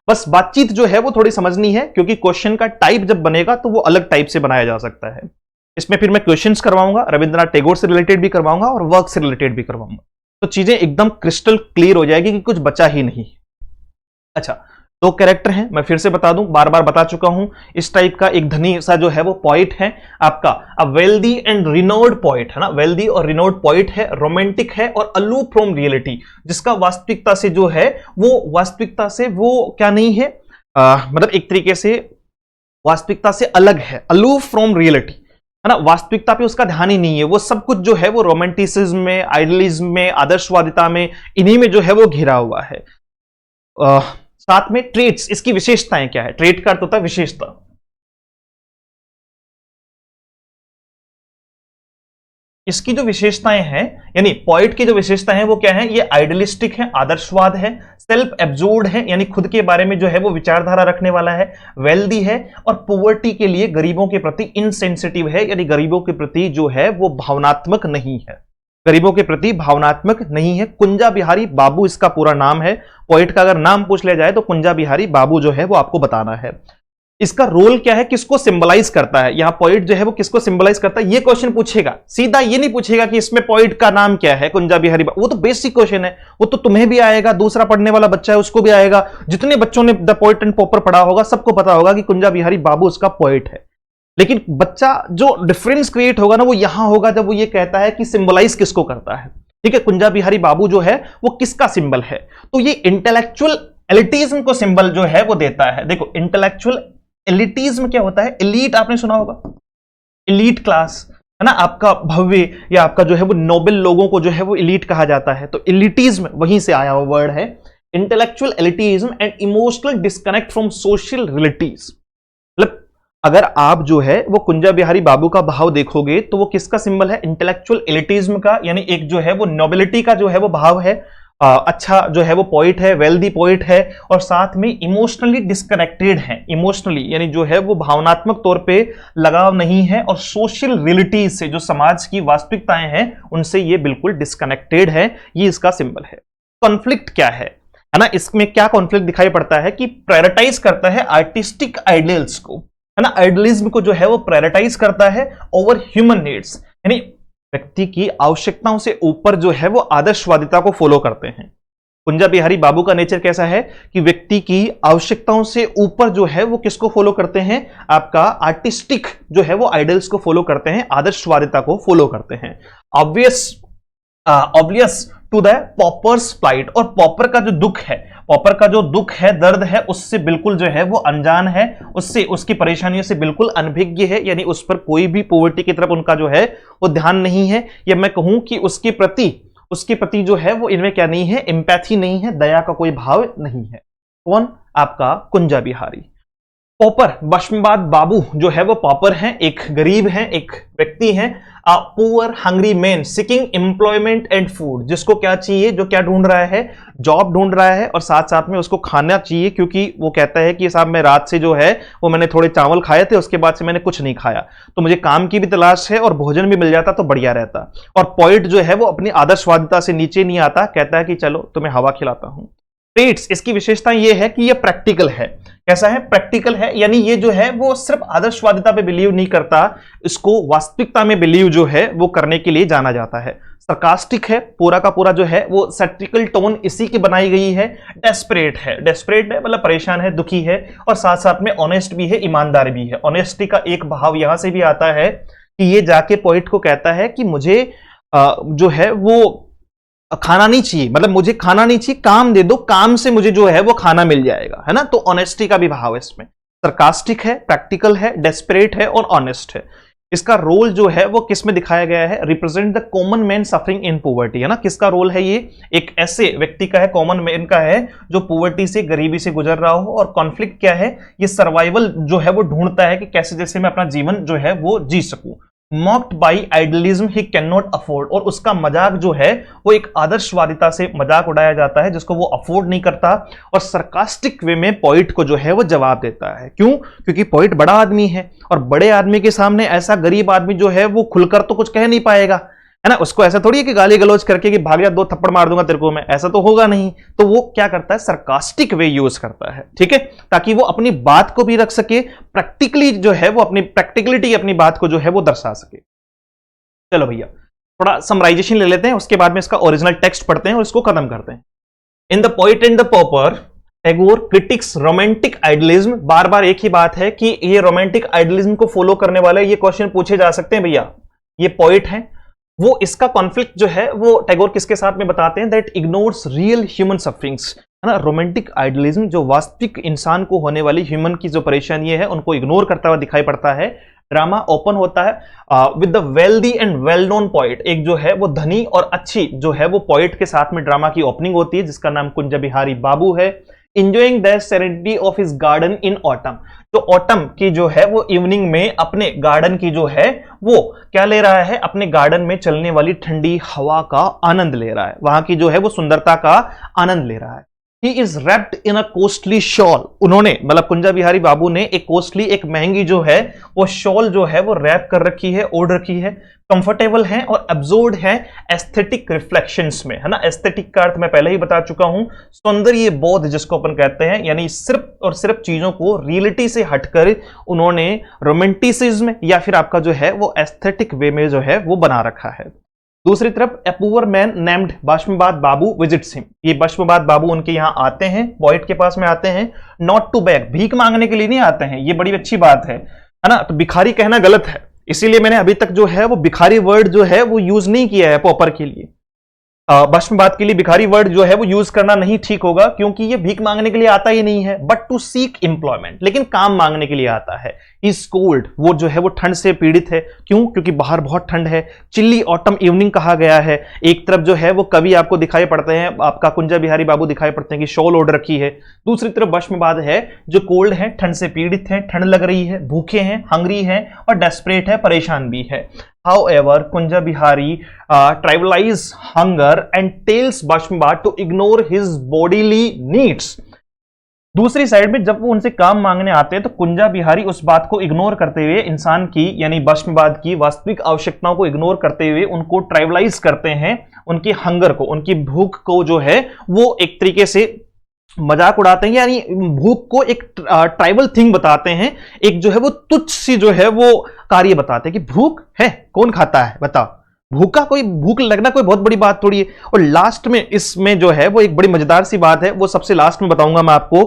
बस बातचीत जो है वो थोड़ी समझनी है, क्योंकि क्वेश्चन का टाइप जब बनेगा तो वो अलग टाइप से बनाया जा सकता है। इसमें फिर मैं क्वेश्चंस करवाऊंगा, रविंद्रनाथ टैगोर से रिलेटेड भी करवाऊंगा और वर्क से रिलेटेड भी करवाऊंगा, तो चीजें एकदम क्रिस्टल क्लियर हो जाएगी कि कुछ बचा ही नहीं। अच्छा, दो कैरेक्टर हैं, मैं फिर से बता दूं, बार बार बता चुका हूं। इस टाइप का एक धनी सा जो है वो पॉइट है आपका, a wealthy and renowned poet है ना, वेल्दी और रिनोड पॉइट है, रोमांटिक है और अलूफ फ्रॉम रियलिटी, जिसका वास्तविकता से जो है वो क्या नहीं है, मतलब एक तरीके से वास्तविकता से अलग है, अलूफ फ्रॉम रियलिटी है ना, वास्तविकता पे उसका ध्यान ही नहीं है, वो सब कुछ जो है वो रोमांटिसिज्म में, आइडियलिज्म में, आदर्शवादिता में, इन्हीं में जो है वो घिरा हुआ है। साथ में ट्रेट्स, इसकी विशेषताएं क्या है, ट्रेट का अर्थ होता है विशेषता। इसकी जो विशेषताएं हैं, यानी पॉइट की जो विशेषताएं हैं वो क्या है, ये आइडियलिस्टिक है, आदर्शवाद है, सेल्फ एब्जॉर्ब्ड है, यानी खुद के बारे में जो है वो विचारधारा रखने वाला है, वेल्दी है और पॉवर्टी के लिए, गरीबों के प्रति इनसेंसिटिव है, यानी गरीबों के प्रति जो है वो भावनात्मक नहीं है, गरीबों के प्रति भावनात्मक नहीं है। कुंजा बिहारी बाबू इसका पूरा नाम है। पॉइट का अगर नाम पूछ लिया जाए तो कुंजा बिहारी बाबू जो है वो आपको बताना है। इसका रोल क्या है, किसको सिंबलाइज करता है, यहां पॉइट जो है वो किसको सिंबलाइज करता है, ये क्वेश्चन पूछेगा। सीधा ये नहीं पूछेगा कि इसमें पॉइट का नाम क्या है, कुंजा बिहारी बाबू, वो तो बेसिक क्वेश्चन है, वो तो तुम्हें भी आएगा, दूसरा पढ़ने वाला बच्चा है उसको भी आएगा, जितने बच्चों ने द पॉइट एंड पॉपर पढ़ा होगा सबको पता होगा कि कुंजा बिहारी बाबू उसका पॉइट है। लेकिन बच्चा जो डिफरेंस क्रिएट होगा ना वो यहां होगा जब वो ये कहता है कि सिंबलाइज किसको करता है, ठीक है। कुंजा बिहारी बाबू जो है वो किसका सिंबल है, तो ये इंटेलेक्चुअल एलिटिज्म को सिंबल जो है वो देता है। देखो इंटेलेक्चुअल एलिटिज्म क्या होता है, एलीट आपने सुना होगा, एलीट क्लास है ना, आपका भव्य या आपका जो है वो नोबेल लोगों को जो है वो एलीट कहा जाता है, तो एलिटिज्म वहीं से आया हुआ वर्ड है। Intellectual elitism and emotional disconnect from social relatives, मतलब अगर आप जो है वो कुंजा बिहारी बाबू का भाव देखोगे तो वो किसका सिंबल है, इंटेलेक्चुअल एलिटिज्म का, यानी एक जो है वो नोबिलिटी का जो है वो भाव है। अच्छा जो है वो पॉइट है, वेल्दी पॉइट है, और साथ में इमोशनली डिस्कनेक्टेड है, इमोशनली यानी जो है वो भावनात्मक तौर पे लगाव नहीं है, और सोशल रियलिटीज से, जो समाज की वास्तविकताएं हैं उनसे ये बिल्कुल डिस्कनेक्टेड है, ये इसका सिंबल है। कॉन्फ्लिक्ट क्या है ना, इसमें क्या कॉन्फ्लिक्ट दिखाई पड़ता है कि प्रायोरिटाइज करता है आर्टिस्टिक आइडियल्स को, है ना, आइडियलिज्म को जो है वो प्रायोरिटाइज करता है ओवर ह्यूमन नीड्स, यानी व्यक्ति की आवश्यकताओं से ऊपर जो है वो आदर्शवादिता को फॉलो करते हैं। कुंजा बिहारी बाबू का नेचर कैसा है कि व्यक्ति की आवश्यकताओं से ऊपर जो है वो किसको फॉलो करते हैं, आपका आर्टिस्टिक जो है वो आइडल्स को फॉलो करते हैं, आदर्शवादिता को फॉलो करते हैं। Obvious to the pauper's flight, और पॉपर का जो दुख है, पॉपर का जो दुख है, दर्द है, उससे बिल्कुल जो है वो अनजान है, उससे उसकी परेशानियों से बिल्कुल अनभिज्ञ है, यानी उस पर कोई भी पॉवर्टी की तरफ उनका जो है वो ध्यान नहीं है, या मैं कहूं कि उसके प्रति जो है वो इनमें क्या नहीं है, एम्पैथी नहीं है, दया का कोई भाव नहीं है। कौन, आपका कुंजा बिहारी। पॉपर बाष्पवाद बाबू जो है वो पॉपर है, एक गरीब है, एक व्यक्ति है, poor hungry man seeking employment and food, जिसको क्या चाहिए, जो क्या ढूंढ रहा है, जॉब ढूंढ रहा है, और साथ साथ में उसको खाना चाहिए, क्योंकि वो कहता है कि साहब मैं रात से जो है वो मैंने थोड़े चावल खाए थे, उसके बाद से मैंने कुछ नहीं खाया, तो मुझे काम की भी तलाश है और भोजन भी मिल जाता तो बढ़िया रहता। और पॉइंट जो है वो अपनी आदर्शवादिता से नीचे नहीं आता, कहता है कि चलो तुम्हें हवा खिलाता हूं। ट्रेट्स, इसकी विशेषता ये है कि ये प्रैक्टिकल है। कैसा है, प्रैक्टिकल है, यानी ये जो है वो सिर्फ आदर्शवादिता पे बिलीव नहीं करता, इसको वास्तविकता में बिलीव जो है वो करने के लिए जाना जाता है। सरकास्टिक है, पूरा का पूरा जो है वो सैटिरिकल टोन इसी की बनाई गई है। डेस्परेट है, डेस्परेट है मतलब परेशान है, दुखी है, और साथ साथ में ऑनेस्ट भी है, ईमानदार भी है। ऑनेस्टी का एक भाव यहां से भी आता है कि ये जाके पॉइंट को कहता है कि मुझे जो है वो खाना नहीं चाहिए, मतलब मुझे खाना नहीं चाहिए, काम दे दो, काम से मुझे जो है वो खाना मिल जाएगा, है ना, तो ऑनेस्टी का भी भाव है इसमें। सरकास्टिक है, प्रैक्टिकल है, डेस्परेट है और ऑनेस्ट है। इसका रोल जो है वो किस में दिखाया गया है, represent the common man suffering in poverty, है ना, किसका रोल है, ये एक ऐसे व्यक्ति का है, कॉमन मैन का है, जो पॉवर्टी से, गरीबी से गुजर रहा हो। और कॉन्फ्लिक्ट क्या है, ये सर्वाइवल जो है वो ढूंढता है कि कैसे जैसे मैं अपना जीवन जो है वो जी सकूं। Mocked by idealism he can not afford, और उसका मजाक जो है वो एक आदर्शवादिता से मजाक उड़ाया जाता है जिसको वो अफोर्ड नहीं करता, और सरकास्टिक वे में पोइट को जो है वो जवाब देता है। क्यों? क्योंकि पोइट बड़ा आदमी है और बड़े आदमी के सामने ऐसा गरीब आदमी जो है वो खुलकर तो कुछ कह नहीं पाएगा, है ना। उसको ऐसा थोड़ी है कि गाली गलौज करके कि भाग जा 2 थप्पड़ मार दूंगा तेरे को मैं, ऐसा तो होगा नहीं। तो वो क्या करता है, सरकास्टिक वे यूज करता है, ठीक है, ताकि वो अपनी बात को भी रख सके, प्रैक्टिकली जो है वो अपनी प्रैक्टिकलिटी अपनी बात को जो है वो दर्शा सके। चलो भैया थोड़ा समराइजेशन ले लेते हैं, उसके बाद में इसका ओरिजिनल टेक्स्ट पढ़ते हैं और इसको खत्म करते हैं। In the poet and the pauper Tagore critics romantic idealism. बार बार एक ही बात है कि ये रोमांटिक आइडियलिज्म को फॉलो करने वाले ये क्वेश्चन पूछे जा सकते हैं भैया। ये पोइट है, वो इसका कॉन्फ्लिक्ट जो है वो टैगोर किसके साथ में बताते हैं, that ignores real human sufferings, है ना। रोमांटिक आइडियलिज्म जो वास्तविक इंसान को होने वाली ह्यूमन की जो परेशानी है उनको इग्नोर करता हुआ दिखाई पड़ता है। ड्रामा ओपन होता है with the wealthy and well known poet, एक जो है वो धनी और अच्छी जो है वो पोइट के साथ में ड्रामा की ओपनिंग होती है जिसका नाम कुंज बिहारी बाबू है। Enjoying the serenity of his garden in autumn, तो ऑटम की जो है वो इवनिंग में अपने गार्डन की जो है वो क्या ले रहा है, अपने गार्डन में चलने वाली ठंडी हवा का आनंद ले रहा है, वहां की जो है वो सुंदरता का आनंद ले रहा है। He is wrapped in a costly shawl, उन्होंने मतलब कुंजा बिहारी बाबू ने एक कोस्टली एक महंगी जो है वो शॉल जो है वो रैप कर रखी है, ओढ़ रखी है, कंफर्टेबल है और एब्जॉर्ब्ड है एस्थेटिक रिफ्लेक्शंस में, है ना। एस्थेटिक का अर्थ मैं पहले ही बता चुका हूं, सौंदर्य बोध जिसको अपन कहते हैं, यानी सिर्फ और सिर्फ चीजों को रियलिटी से हटकर उन्होंने रोमांटिसिज्म या फिर आपका जो है वो एस्थेटिक वे में जो है वो बना रखा है। दूसरी तरफ a poor man named Bhasmabad Babu visits him, ये भस्मवाद बाबू उनके यहां आते हैं, पोइट के पास में आते हैं, नॉट टू बैग, भीख मांगने के लिए नहीं आते हैं, ये बड़ी अच्छी बात है ना। तो भिखारी कहना गलत है, इसीलिए मैंने अभी तक जो है वो भिखारी वर्ड जो है वो यूज नहीं किया है पॉपर के लिए। भस्मवाद के लिए भिखारी वर्ड जो है वो यूज करना नहीं ठीक होगा क्योंकि ये भीख मांगने के लिए आता ही नहीं है, बट टू सीक एम्प्लॉयमेंट, लेकिन काम मांगने के लिए आता है। इज कोल्ड, वो जो है वो ठंड से पीड़ित है, क्यों? क्योंकि बाहर बहुत ठंड है। चिल्ली ऑटम इवनिंग कहा गया है, एक तरफ जो है वो कवि आपको दिखाई पड़ते हैं, आपका कुंजा बिहारी बाबू दिखाई पड़ते हैं कि शॉल ओढ़ रखी है, दूसरी तरफ भस्मवाद है जो कोल्ड है, ठंड से पीड़ित है, ठंड लग रही है, भूखे हैं, हंग्री है और डेस्परेट है, परेशान भी है। However, Kunja Bihari trivialize hunger and tells Bhashmabad to ignore his bodily needs. दूसरी साइड में जब वो उनसे काम मांगने आते हैं तो कुंजा बिहारी उस बात को इग्नोर करते हुए इंसान की यानी भस्मवाद की वास्तविक आवश्यकताओं को इग्नोर करते हुए उनको ट्राइवलाइज करते हैं, उनकी हंगर को, उनकी भूख को जो है वो एक तरीके से मजाक उड़ाते हैं, यानी भूख को एक ट्राइबल थिंग बताते हैं, एक जो है वो तुच्छ सी जो है वो कार्य बताते हैं कि भूख है, कौन खाता है बता, भूखा कोई, भूख लगना कोई बहुत बड़ी बात थोड़ी है। और लास्ट में इसमें जो है वो एक बड़ी मजेदार सी बात है, वो सबसे लास्ट में बताऊंगा मैं आपको।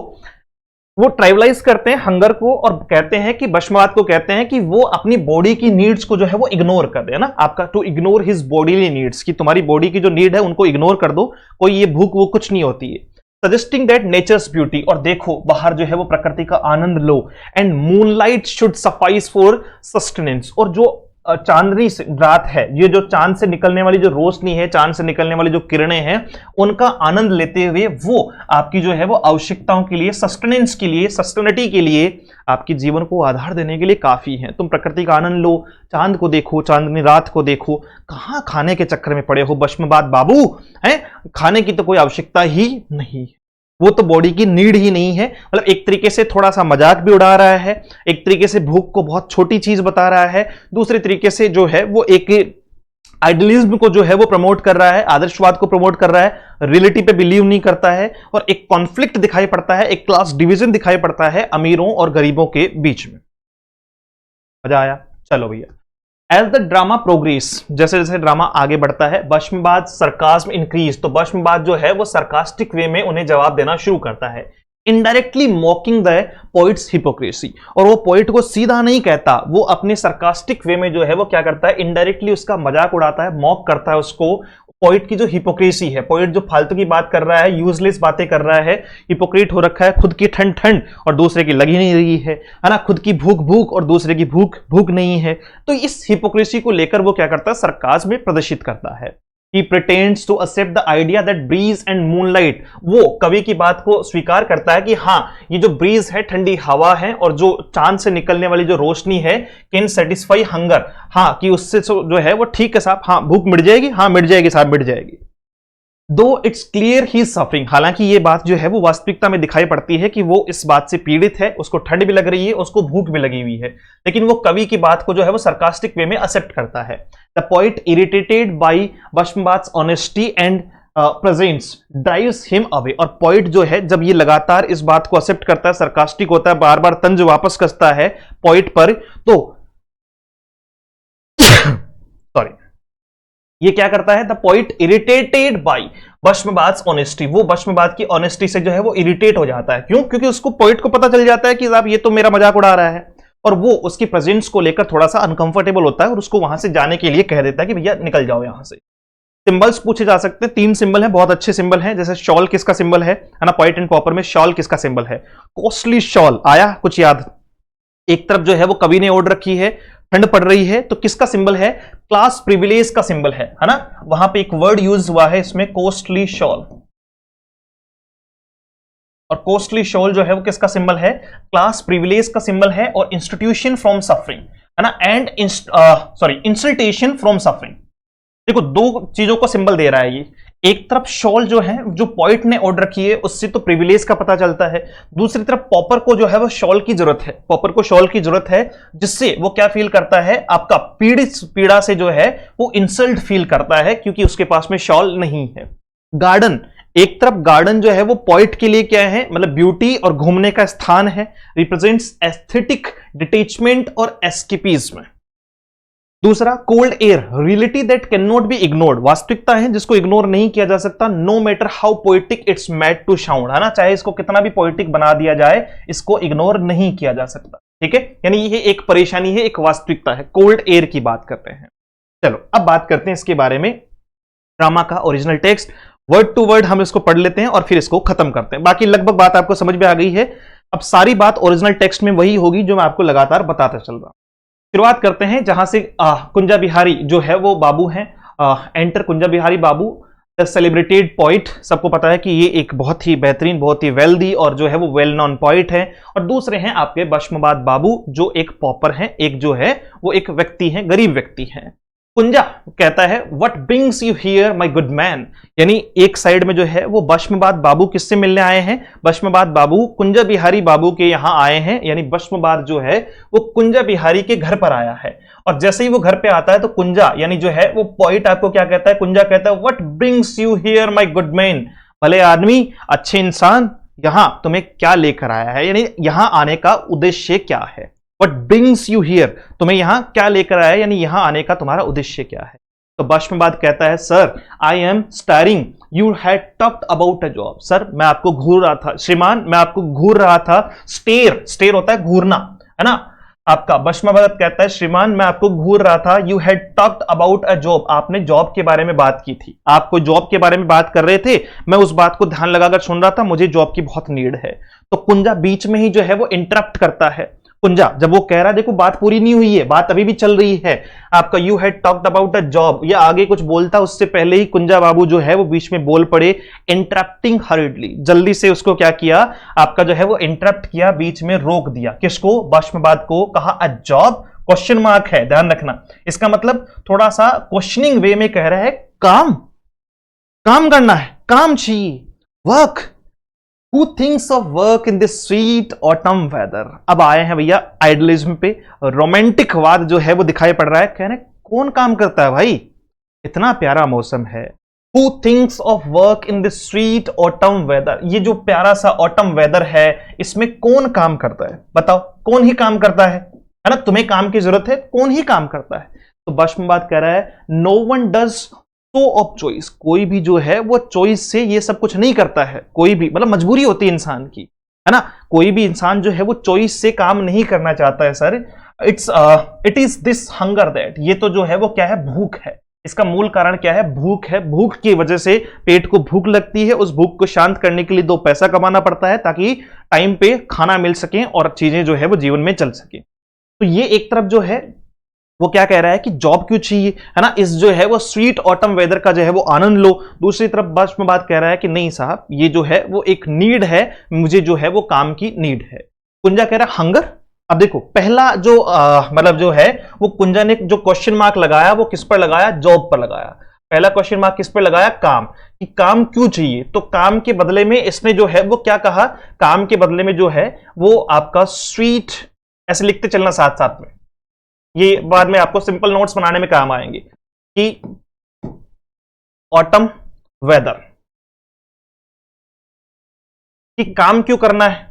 वो ट्राइबलाइज करते हैं हंगर को और कहते हैं कि भस्मवाद को कहते हैं कि वो अपनी बॉडी की नीड्स को जो है वो इग्नोर कर दे, ना, आपका to ignore his bodily needs, कि तुम्हारी बॉडी की जो नीड है उनको इग्नोर कर दो, कोई ये भूख वो कुछ नहीं होती है। सजेस्टिंग दैट नेचर्स ब्यूटी, और देखो बाहर जो है वो प्रकृति का आनंद लो, and moonlight should suffice for sustenance, और जो चांदनी रात है, ये जो चांद से निकलने वाली जो रोशनी है, चांद से निकलने वाली जो किरणें हैं, उनका आनंद लेते हुए वो आपकी जो है वो आवश्यकताओं के लिए, सस्टेनेंस के लिए, सस्टेनिटी के लिए, आपकी जीवन को आधार देने के लिए काफी है। तुम प्रकृति का आनंद लो, चांद को देखो, चांदनी रात को देखो, कहां खाने के चक्कर में पड़े हो भस्मवाद बाबू, हैं? खाने की तो कोई आवश्यकता ही नहीं, वो तो बॉडी की नीड ही नहीं है। मतलब एक तरीके से थोड़ा सा मजाक भी उड़ा रहा है, एक तरीके से भूख को बहुत छोटी चीज बता रहा है, दूसरे तरीके से जो है वो एक आइडियलिज्म को जो है वो प्रमोट कर रहा है, आदर्शवाद को प्रमोट कर रहा है, रियलिटी पे बिलीव नहीं करता है, और एक कॉन्फ्लिक्ट दिखाई पड़ता है, एक क्लास डिवीजन दिखाई पड़ता है अमीरों और गरीबों के बीच में। मजा आया? चलो भैया, एज द ड्रामा प्रोग्रेस, जैसे जैसे ड्रामा आगे बढ़ता है, भस्मवाद सरकास्म इंक्रीज, तो भस्मवाद जो है वो सरकास्टिक वे में उन्हें जवाब देना शुरू करता है, इनडायरेक्टली मॉकिंग द पोइट्स हिपोक्रेसी, और वो पोइट को सीधा नहीं कहता, वो अपने सरकास्टिक वे में जो है वो क्या करता है, इनडायरेक्टली उसका मजाक उड़ाता है, मॉक करता है उसको, पोइट की जो हिपोक्रेसी है, पोइट जो फालतू की बात कर रहा है, यूजलेस बातें कर रहा है, हिपोक्रेट हो रखा है, खुद की ठंड ठंड और दूसरे की लगी नहीं रही है ना, खुद की भूख भूख और दूसरे की भूख भूख नहीं है। तो इस हिपोक्रेसी को लेकर वो क्या करता है, सरकाज़्म में प्रदर्शित करता है। He pretends to accept the idea that breeze and moonlight, वो कवि की बात को स्वीकार करता है कि हाँ ये जो ब्रीज है, ठंडी हवा है, और जो चांद से निकलने वाली जो रोशनी है, कैन सेटिस्फाई हंगर, हाँ कि उससे जो है वो ठीक है साहब, हाँ भूख मिट जाएगी, हाँ मिट जाएगी साहब मिट जाएगी। दो इट्स क्लियर ही सफरिंग, हालांकि ये बात जो है वो वास्तविकता में दिखाई पड़ती है कि वो इस बात से पीड़ित है, उसको ठंड भी लग रही है, उसको भूख भी लगी हुई है, लेकिन वो कवि की बात को जो है वो सरकास्टिक वे में एक्सेप्ट करता है। The poet irritated by Bhasmabath's honesty and presence drives him away, और पॉइंट जो है जब ये लगातार इस बात को एक्सेप्ट करता है, सरकास्टिक होता है, बार बार तंज वापस कसता है पॉइंट पर, तो सॉरी ये क्या करता है, the point irritated by Bhasmabath's honesty, वो भस्मबाथ की ऑनेस्टी से जो है वो इरिटेट हो जाता है। क्यों? क्योंकि उसको पॉइंट को पता चल जाता है कि साहब ये तो मेरा मजाक उड़ा रहा है, और वो उसकी प्रेजेंस को लेकर थोड़ा सा अनकंफर्टेबल होता है और उसको वहां से जाने के लिए कह देता है कि भैया निकल जाओ यहां से। सिंबल्स पूछे जा सकते हैं, 3 सिंबल हैं, बहुत अच्छे सिंबल हैं, जैसे शॉल किसका सिंबल है ना, पॉइंट एंड कॉपर में शॉल किसका सिंबल है, कॉस्टली शॉल, आया कुछ याद? एक तरफ जो है वो कवि ने ओढ़ रखी है, ठंड पड़ रही है, तो किसका सिंबल है, क्लास प्रिविलेज का सिंबल है ना, वहां पे एक वर्ड यूज हुआ है इसमें कॉस्टली शॉल, और कॉस्टली शॉल जो है वो किसका सिंबल है, क्लास प्रिविलेज का सिंबल है, और इंस्टीट्यूशन फ्रॉम सफरिंग है ना, एंड इंसल्टेशन फ्रॉम सफरिंग। देखो 2 चीजों को सिंबल दे रहा है ये, एक तरफ शॉल जो है जो पॉइंट ने ओढ़ रखी है उससे तो प्रिविलेज का पता चलता है, दूसरी तरफ पॉपर को जो है वो शॉल की जरूरत है, पॉपर को शॉल की जरूरत है, जिससे वो क्या फील करता है, आपका पीड़ा से जो है वो इंसल्ट फील करता है, क्योंकि उसके पास में शॉल नहीं है। गार्डन, एक तरफ गार्डन जो है वो पॉइंट के लिए क्या है, मतलब ब्यूटी और घूमने का स्थान है, रिप्रेजेंट्स एस्थेटिक डिटैचमेंट और एस्केपिज्म। दूसरा cold air, reality that can not be ignored, वास्तविकता है जिसको इग्नोर नहीं किया जा सकता, no matter how poetic it's made to sound, है ना, चाहे इसको कितना भी पोएटिक बना दिया जाए इसको इग्नोर नहीं किया जा सकता, ठीक है, यानी ये एक परेशानी है, एक वास्तविकता है, कोल्ड एयर की बात करते हैं। चलो अब बात करते हैं इसके बारे में, ड्रामा का original text, word to word हम इसको पढ़ लेते हैं और फिर इसको खत्म करते हैं, बाकी लगभग बात आपको समझ में आ गई है। अब सारी बात ओरिजिनल टेक्स्ट में वही होगी जो मैं आपको लगातार बताता चल रहा हूं। शुरुआत करते हैं जहां से कुंजा बिहारी जो है वो बाबू हैं, एंटर कुंजा बिहारी बाबू, द सेलिब्रेटेड पोइट, सबको पता है कि ये एक बहुत ही बेहतरीन, बहुत ही वेल्दी और जो है वो वेल नोन पोइट है, और दूसरे हैं आपके भस्मबाथ बाबू जो एक पॉपर हैं, एक जो है वो एक व्यक्ति हैं, गरीब व्यक्ति हैं। कुंजा कहता है what brings you here my good man, यानी एक साइड में जो है वो भस्मबाथ बाबू किससे मिलने आए हैं, भस्मबाथ बाबू कुंजा बिहारी बाबू के यहां आए हैं, यानी भस्मबाथ जो है वो कुंजा बिहारी के घर पर आया है, और जैसे ही वो घर पे आता है तो कुंजा यानी जो है वो पॉइंट आपको क्या कहता है, कुंजा कहता है what brings you here my good man, भले आदमी, अच्छे इंसान, यहां तुम्हें क्या लेकर आया है, यानी यहां आने का उद्देश्य क्या है, What brings you here, तुम्हें यहां क्या लेकर आया, यानी यहां आने का तुम्हारा उद्देश्य क्या है। तो भस्मबाथ कहता है sir I am starring, you had talked about a job, sir मैं आपको घूर रहा था, श्रीमान मैं आपको घूर रहा था, स्टेयर, स्टेयर होता है घूरना, है ना आपका, भस्मबाथ कहता है श्रीमान मैं आपको घूर रहा था, you had talked about a job, आपने जॉब के बारे में बात की थी, आप कोई जॉब के बारे में बात कर रहे थे, मैं उस बात को ध्यान लगाकर सुन रहा था, मुझे जॉब की बहुत नीड है। तो कुंजा बीच में ही जो है वो इंटरप्ट करता है, कुंजा जब वो कह रहा है देखो बात पूरी नहीं हुई है, बात अभी भी चल रही है, आपका you had talked about a job, या आगे कुछ बोलता उससे पहले ही कुंजा बाबू जो है वो बीच में बोल पड़े, इंटरप्टिंग हर्डली, जल्दी से उसको क्या किया, आपका जो है वो इंटरप्ट किया, बीच में रोक दिया, किसको, भस्मबाथ को, कहा अ जॉब, क्वेश्चन मार्क है, ध्यान रखना, इसका मतलब थोड़ा सा क्वेश्चनिंग वे में कह रहा है, काम, काम करना है, काम चाहिए, work, Who thinks of work in this sweet autumn weather? अब आए हैं भैया आइडलिज्म पे, रोमांटिक वाद जो है वो दिखाई पड़ रहा है, कहने कौन काम करता है भाई, इतना प्यारा मौसम है, Who thinks of work in this sweet autumn weather, ये जो प्यारा सा ऑटम वेदर है इसमें कौन काम करता है, बताओ कौन ही काम करता है ना, तुम्हें काम की जरूरत है, कौन ही काम करता है। तो भस्मबाथ कह रहा है no one does so of choice, कोई भी जो है वो चॉइस से ये सब कुछ नहीं करता है, कोई भी, मतलब मजबूरी होती है इंसान की, है ना, कोई भी इंसान जो है वो चॉइस से काम नहीं करना चाहता है sir, it is this hunger that, ये तो जो है वो क्या है, भूख है, इसका मूल कारण क्या है, भूख है, भूख की वजह से पेट को भूख लगती है, उस भूख को शांत करने के लिए 2 पैसा कमाना पड़ता है ताकि टाइम पे खाना मिल सके और चीजें जो है वो जीवन में चल सके। तो ये एक तरफ जो है वो क्या कह रहा है कि जॉब क्यों चाहिए, है ना, इस जो है वो स्वीट ऑटम वेदर का जो है वो आनंद लो। दूसरी तरफ बस में बात कह रहा है कि नहीं साहब, ये जो है वो एक नीड है, मुझे जो है वो काम की नीड है। कुंजा कह रहा है हंगर। अब देखो पहला जो मतलब जो है वो कुंजा ने जो क्वेश्चन मार्क लगाया वो किस पर लगाया, जॉब पर लगाया। पहला क्वेश्चन मार्क किस पर लगाया, काम, कि काम क्यों चाहिए। तो काम के बदले में इसने जो है वो क्या कहा, काम के बदले में जो है वो आपका स्वीट, ऐसे लिखते चलना साथ साथ में, ये बाद में आपको सिंपल नोट्स बनाने में काम आएंगे, कि ऑटम वेदर, कि काम क्यों करना है,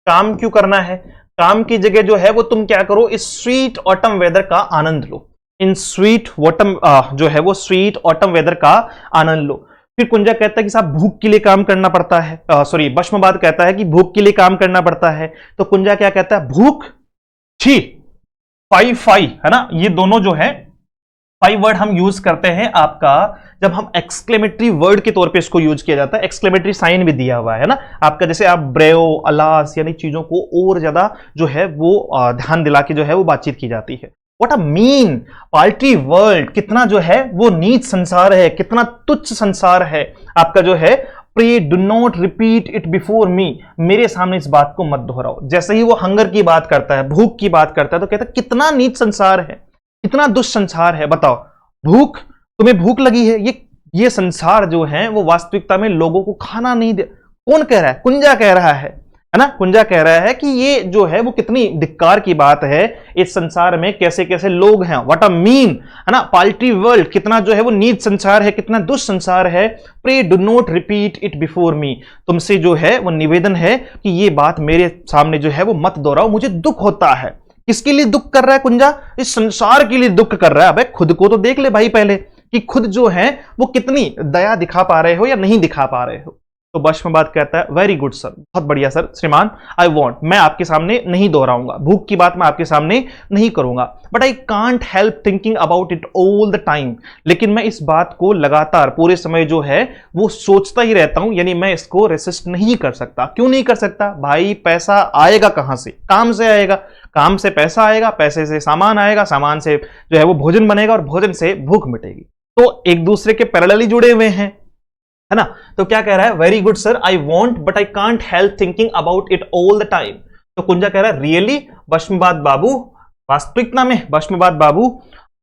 काम क्यों करना है। काम की जगह जो है वो तुम क्या करो, इस स्वीट ऑटम वेदर का आनंद लो, इन स्वीट ऑटम जो है वो स्वीट ऑटम वेदर का आनंद लो। फिर कुंजा कहता है कि साहब भूख के लिए काम करना पड़ता है, सॉरी भस्मवाद कहता है कि भूख के लिए काम करना पड़ता है। तो कुंजा क्या कहता है, भूख, छी, फाई फाई, है ना, ये दोनों जो है फाइव वर्ड हम यूज करते हैं आपका जब हम एक्सक्लेमेटरी वर्ड के तौर पे इसको यूज किया जाता है। एक्सक्लेमेटरी साइन भी दिया हुआ है ना आपका, जैसे आप ब्रेओ, अलास यानी चीजों को और ज्यादा जो है वो ध्यान दिला के जो है वो बातचीत की जाती है। व्हाट अ मीन पाल्ट्री वर्ल्ड, कितना जो है वो नीच संसार है, कितना तुच्छ संसार है आपका जो है। Pray do not repeat it before me, मेरे सामने इस बात को मत दोहराओ। जैसे ही वो हंगर की बात करता है, भूख की बात करता है, तो कहता है कितना नीच संसार है, कितना दुष्संसार है। बताओ, भूख, तुम्हें भूख लगी है, ये संसार जो है वो वास्तविकता में लोगों को खाना नहीं दे। कौन कह रहा है, कुंजा कह रहा है ना, कुंजा कह रहा है कि ये जो है वो कितनी धिक्कार की बात है, इस संसार में कैसे कैसे लोग हैं। व्हाट अ मीन, है ना, पाल्ट्री वर्ल्ड, कितना जो है वो नीच संसार है, कितना दुष्संसार है। Pray do not repeat it before me, तुमसे जो है वो निवेदन है कि ये बात मेरे सामने जो है वो मत दोहराओ, मुझे दुख होता है। किसके लिए दुख कर रहा है कुंजा, इस संसार के लिए दुख कर रहा है। अबे खुद को तो देख ले भाई पहले, कि खुद जो है वो कितनी दया दिखा पा रहे हो या नहीं दिखा पा रहे हो। तो भस्मवाद कहता है वेरी गुड सर, बहुत बढ़िया सर श्रीमान, आई वॉन्ट, मैं आपके सामने नहीं दोहराऊंगा, भूख की बात मैं आपके सामने नहीं करूंगा, but I can't help thinking about it all the time, लेकिन मैं इस बात को लगातार पूरे समय जो है वो सोचता ही रहता हूं, यानी मैं इसको रेसिस्ट नहीं कर सकता। क्यों नहीं कर सकता भाई, पैसा आएगा कहां से, काम से आएगा, काम से पैसा आएगा, पैसे से सामान आएगा, सामान से जो है वो भोजन बनेगा और भोजन से भूख मिटेगी। तो एक दूसरे के पैरेलली जुड़े हुए हैं, है ना। तो क्या कह रहा है, very good sir, I want but I can't help thinking about it all the time. तो कुंजा कह रहा है रियली भस्मवाद बाबू, वास्तविकता में भस्मवाद बाबू,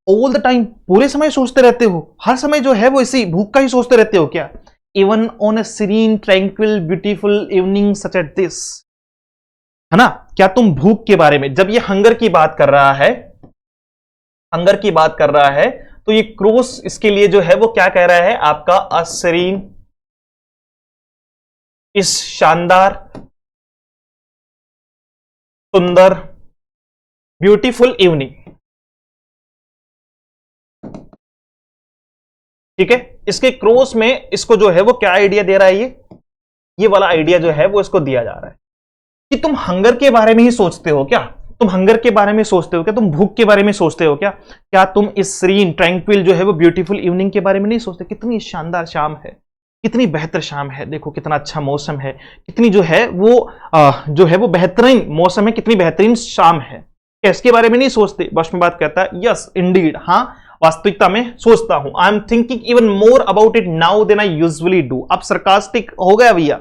ऑल द टाइम, पूरे समय सोचते रहते हो, हर समय जो है वो इसी भूख का ही सोचते रहते हो क्या। Even on a serene tranquil beautiful evening such at this, है ना, क्या तुम भूख के बारे में, जब ये हंगर की बात कर रहा है, हंगर की बात कर रहा है, तो ये क्रॉस इसके लिए जो है वो क्या कह रहा है आपका, असरीन, इस शानदार, सुंदर, ब्यूटीफुल इवनिंग, ठीक है। इसके क्रॉस में इसको जो है वो क्या आइडिया दे रहा है, ये वाला आइडिया जो है वो इसको दिया जा रहा है कि तुम हंगर के बारे में ही सोचते हो क्या, तुम हंगर के बारे में सोचते हो क्या, तुम भूख के बारे में सोचते हो क्या, क्या तुम इस सीरीन ट्रैंक्विल जो है वो ब्यूटीफुल इवनिंग के बारे में नहीं सोचते। कितनी शानदार शाम है, कितनी बेहतर शाम है, देखो कितना अच्छा मौसम है, कितनी जो है वो बेहतरीन मौसम है, कितनी बेहतरीन शाम है, क्या इसके बारे में नहीं सोचते। भस्मवाद कहता है यस इंडीड, हाँ वास्तविकता में सोचता हूं। I am thinking even more about it now than I usually do. अब सरकास्टिक हो गया भैया,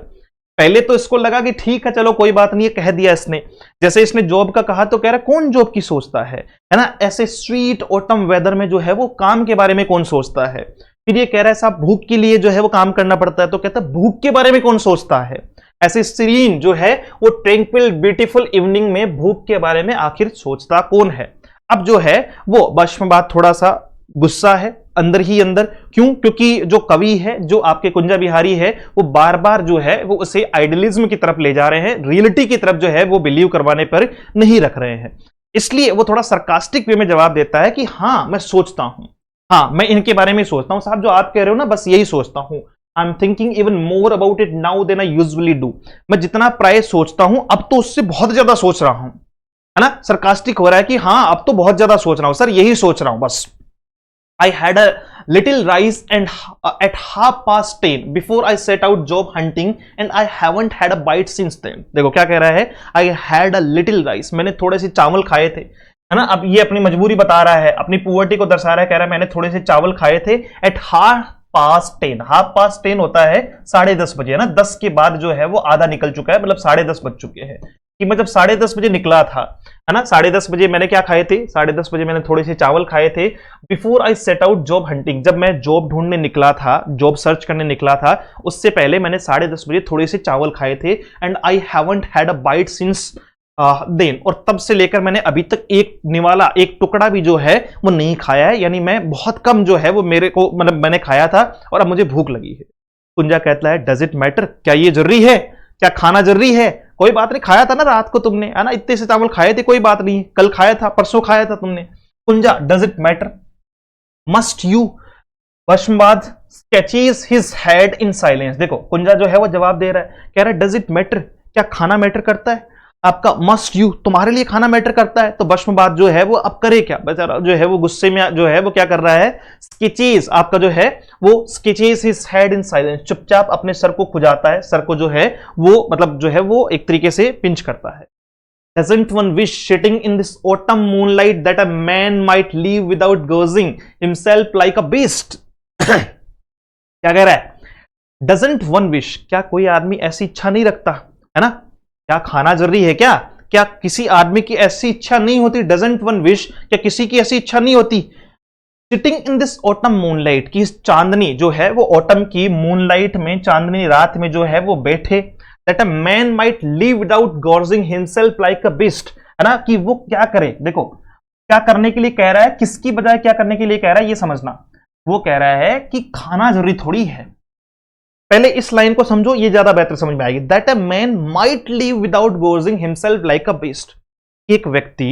पहले तो इसको लगा कि ठीक है चलो कोई बात नहीं, कह दिया इसने, जैसे इसने जॉब का कहा तो कह रहा कौन जॉब की सोचता है ना, ऐसे स्वीट ऑटम वेदर में जो है वो काम के बारे में कौन सोचता है। फिर ये कह रहा है साहब भूख के लिए जो है वो काम करना पड़ता है, तो कहता है भूख के बारे में कौन सोचता है। ऐसे सीरीन जो है वो ट्रैंक्विल ब्यूटीफुल इवनिंग में भूख के बारे में आखिर सोचता कौन है। अब जो है वो भस्मवाद थोड़ा सा गुस्सा है अंदर ही अंदर, क्यों, क्योंकि जो कवि है, जो आपके कुंजा बिहारी है, वो बार बार जो है वो उसे आइडियलिज्म की तरफ ले जा रहे हैं, रियलिटी की तरफ जो है वो बिलीव करवाने पर नहीं रख रहे हैं। इसलिए वो थोड़ा सरकास्टिक वे में जवाब देता है कि हाँ मैं सोचता हूं, हाँ मैं इनके बारे में सोचता हूं साहब, जो आप कह रहे हो ना बस यही सोचता हूं। I am thinking even more about it now than I usually do, मैं जितना प्राय सोचता हूं अब तो उससे बहुत ज्यादा सोच रहा हूं, है ना। सरकास्टिक हो रहा है कि हाँ अब तो बहुत ज्यादा सोच रहा हूं सर, यही सोच रहा हूं बस। I had a little rice and at 10:30 before I set out job hunting and I haven't had a bite since then. देखो क्या कह रहा है, I had a little rice, मैंने थोड़े से चावल खाए थे, है ना। अब ये अपनी मजबूरी बता रहा है, अपनी पुअर्टी को दर्शा रहा है, कह रहा है मैंने थोड़े से चावल खाए थे at 10:30. 10:30 होता है 10:30 बजे, है ना। 10 के बाद जो है वो आधा निकल चुका है, मतलब 10:30 बज चुके हैं। कि मैं जब 10:30 बजे निकला था, है ना, 10:30 बजे मैंने क्या खाए थे, 10:30 बजे मैंने थोड़े से चावल खाए थे। Before I set out job hunting, जब मैं जॉब ढूंढने निकला था, जॉब सर्च करने निकला था, उससे पहले मैंने 10:30 बजे थोड़े से चावल खाए थे। And I haven't had a bite since then, और तब से लेकर मैंने अभी तक एक निवाला, एक टुकड़ा भी जो है वो नहीं खाया है, यानी मैं बहुत कम जो है वो मेरे को, मतलब मैंने खाया था और अब मुझे भूख लगी है। कुंजा कहता है डज इट मैटर, क्या ये जरूरी है, क्या खाना जरूरी है? कोई बात नहीं, खाया था ना रात को तुमने, है ना, इतने से चावल खाए थे, कोई बात नहीं, कल खाया था, परसों खाया था तुमने। Kunja does it matter, must you? Bhasmavad sketches his head in silence. देखो कुंजा जो है वो जवाब दे रहा है, कह रहा है डज इट मैटर, क्या खाना मैटर करता है? आपका मस्ट यू, तुम्हारे लिए खाना मैटर करता है। तो भस्मवाद जो है वो अब करे क्या, बेचारा जो है वो गुस्से में जो है वो क्या कर रहा है, स्केचेस, आपका जो है वो sketches his head in silence, चुपचाप अपने सर को खुजाता है, सर को जो है वो मतलब जो है वो एक तरीके से पिंच करता है। Doesn't one wish sitting in this autumn moonlight that a man might live without gorging himself like a beast? क्या कह रहा है? Doesn't one wish, क्या कोई आदमी ऐसी इच्छा नहीं रखता, है ना? क्या खाना जरूरी है क्या? क्या किसी आदमी की ऐसी इच्छा नहीं होती? Doesn't one wish, क्या किसी की ऐसी इच्छा नहीं होती? Sitting in this autumn moonlight, की चांदनी जो है वो ऑटम की मूनलाइट में, चांदनी रात में जो है वो बैठे, that a man might live without gorging himself like a beast, है ना, कि वो क्या करे। देखो क्या करने के लिए कह रहा है, किसकी बजाय क्या करने के लिए कह रहा है, ये समझना। वो कह रहा है कि खाना जरूरी थोड़ी है। पहले इस लाइन को समझो, ये ज्यादा बेहतर समझ में आएगी। That a man might live without gorging himself like a beast, एक व्यक्ति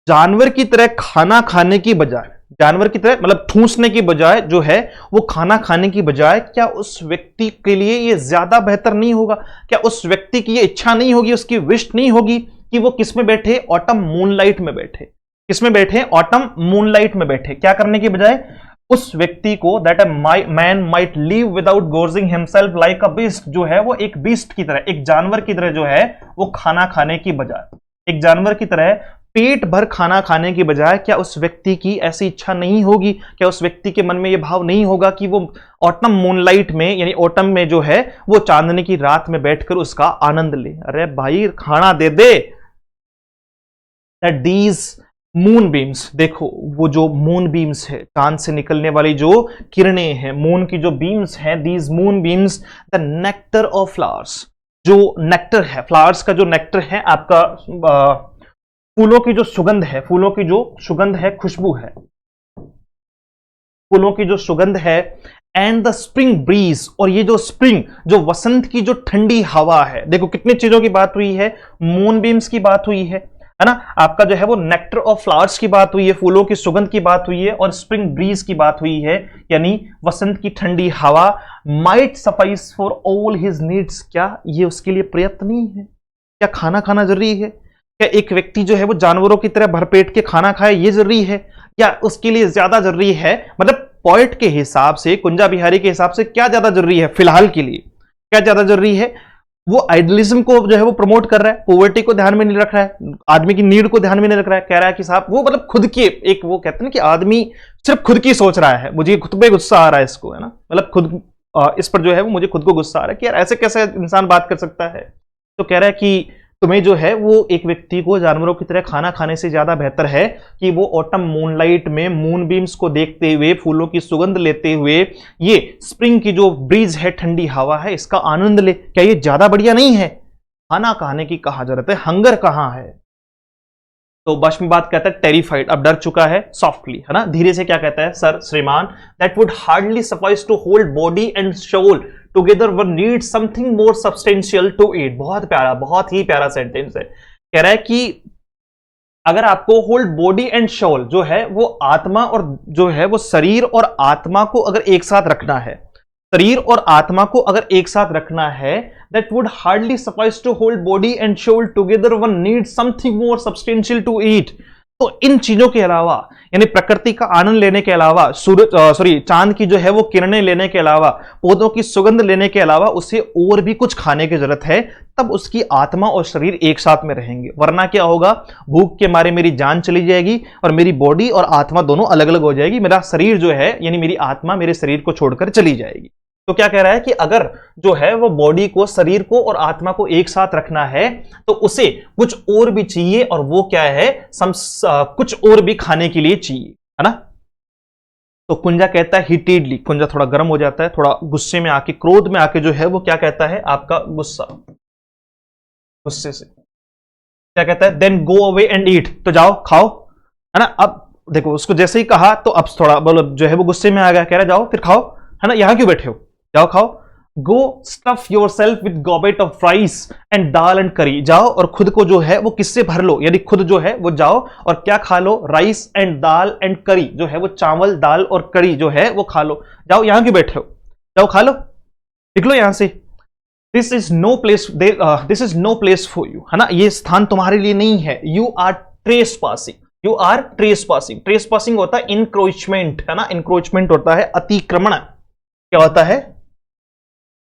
जानवर की तरह खाना खाने की बजाय, जानवर की तरह मतलब ठूंसने की बजाय जो है वो खाना खाने की बजाय, क्या उस व्यक्ति के लिए ये ज्यादा बेहतर नहीं होगा? क्या उस व्यक्ति की ये इच्छा नहीं होगी, उसकी विश नहीं होगी कि वो किस में बैठे, ऑटम मूनलाइट में बैठे। किस में बैठे? ऑटम मूनलाइट में बैठे। क्या करने की बजाय? उस व्यक्ति को, that a man might live without gorging himself like a beast, जो है वो एक बीस्ट की तरह, एक जानवर की तरह जो है वो खाना खाने की बजाय, एक जानवर की तरह पेट भर खाना खाने की बजाय, क्या उस व्यक्ति की ऐसी इच्छा नहीं होगी? क्या उस व्यक्ति के मन में यह भाव नहीं होगा कि वो ऑटम मूनलाइट में, यानी ऑटम में जो है वो चांदनी की रात में बैठकर उसका आनंद ले? अरे भाई खाना दे दे। दैट दीज मून बीम्स, देखो वो जो मून बीम्स है, चांद से निकलने वाली जो किरणें हैं, मून की जो बीम्स हैं, these moon beams the nectar of flowers, जो नेक्टर है, फ्लावर्स का जो नेक्टर है, आपका फूलों की जो सुगंध है, फूलों की जो सुगंध है, खुशबू है, फूलों की जो सुगंध है, एंड द स्प्रिंग ब्रीज, और ये जो स्प्रिंग, जो वसंत की जो ठंडी हवा है। देखो कितनी चीजों की बात हुई है, मून बीम्स की बात हुई है ना, आपका जो है वो नेक्टर ऑफ फ्लावर्स की बात हुई है, फूलों की सुगंध की बात हुई है, और स्प्रिंग ब्रीज की बात हुई है, यानी वसंत की ठंडी हवा। Might suffice for all his needs, क्या ये उसके लिए पर्याप्त नहीं है? क्या खाना खाना जरूरी है? क्या एक व्यक्ति जो है वो जानवरों की तरह भरपेट के खाना खाए, ये जरूरी है, या उसके लिए ज्यादा जरूरी है? मतलब पॉइंट के हिसाब से, कुंजा बिहारी के हिसाब से क्या ज्यादा जरूरी है फिलहाल के लिए? क्या ज्यादा जरूरी है? वो आइडियलिज्म को जो है वो प्रमोट कर रहा है, पॉवर्टी को ध्यान में नहीं रख रहा है, आदमी की नीड को ध्यान में नहीं रख रहा है। कह रहा है कि साहब वो मतलब खुद की एक, वो कहते हैं ना कि आदमी सिर्फ खुद की सोच रहा है, मुझे खुद पे गुस्सा आ रहा है इसको, है ना, मतलब खुद इस पर जो है वो मुझे खुद को गुस्सा आ रहा है कि यार ऐसे कैसे इंसान बात कर सकता है। तो कह रहा है कि तुम्हें जो है वो एक व्यक्ति को जानवरों की तरह खाना खाने से ज्यादा बेहतर है कि वो ऑटम मूनलाइट में मून बीम्स को देखते हुए, फूलों की सुगंध लेते हुए, ये स्प्रिंग की जो ब्रीज है, ठंडी हवा है, इसका आनंद ले। क्या ये ज्यादा बढ़िया नहीं है? खाना खाने की कहां जरूरत है, हंगर कहां है? तो भस्मवाद कहता है टेरिफाइड, अब डर चुका है, सॉफ्टली, है ना, धीरे से क्या कहता है, सर श्रीमान, that would hardly suffice to hold body and soul together, one need something more substantial to eat. बहुत प्यारा, बहुत ही प्यारा सेंटेंस है। कह रहा है कि अगर आपको होल्ड बॉडी एंड सोल, जो है वो आत्मा और जो है वो शरीर और आत्मा को अगर एक साथ रखना है, शरीर और आत्मा को अगर एक साथ रखना है, that would hardly suffice to hold body and soul together, one needs something more substantial to eat। तो इन चीजों के अलावा, यानी प्रकृति का आनंद लेने के अलावा, चांद की जो है वो किरणें लेने के अलावा, पौधों की सुगंध लेने के अलावा उसे और भी कुछ खाने की जरूरत है, तब उसकी आत्मा और शरीर एक साथ में रहेंगे। वरना क्या होगा, भूख के मारे मेरी जान चली जाएगी और मेरी बॉडी और आत्मा दोनों अलग अलग हो जाएगी। मेरा शरीर जो है, यानी मेरी आत्मा मेरे शरीर को छोड़कर चली जाएगी। तो क्या कह रहा है कि अगर जो है वो बॉडी को, शरीर को और आत्मा को एक साथ रखना है तो उसे कुछ और भी चाहिए, और वो क्या है, कुछ और भी खाने के लिए चाहिए, है ना। तो कुंजा कहता है हीटेडली, कुंजा थोड़ा गर्म हो जाता है, थोड़ा गुस्से में आके, क्रोध में आके जो है वो क्या कहता है, आपका गुस्से से क्या कहता है, then go away and eat, तो जाओ खाओ, है ना। अब देखो उसको जैसे ही कहा तो अब थोड़ा मतलब जो है वो गुस्से में आ गया, कह रहा जाओ फिर खाओ, है ना, यहां क्यों बैठे हो, जाओ खाओ। Go stuff yourself with gobbet of rice and dal and curry, जाओ और खुद को जो है वो किससे भर लो, यानी खुद जो है वो जाओ और क्या खा लो, राइस एंड दाल एंड करी, जो है वो चावल दाल और करी जो है वो खा लो। जाओ, यहां क्यों बैठे हो, जाओ खा लो, निकलो यहां से। This is no place for you, है ना, ये स्थान तुम्हारे लिए नहीं है। You are trespassing, you are trespassing. Trespassing होता है इंक्रोचमेंट, है ना, इंक्रोचमेंट होता है अतिक्रमण। क्या होता है,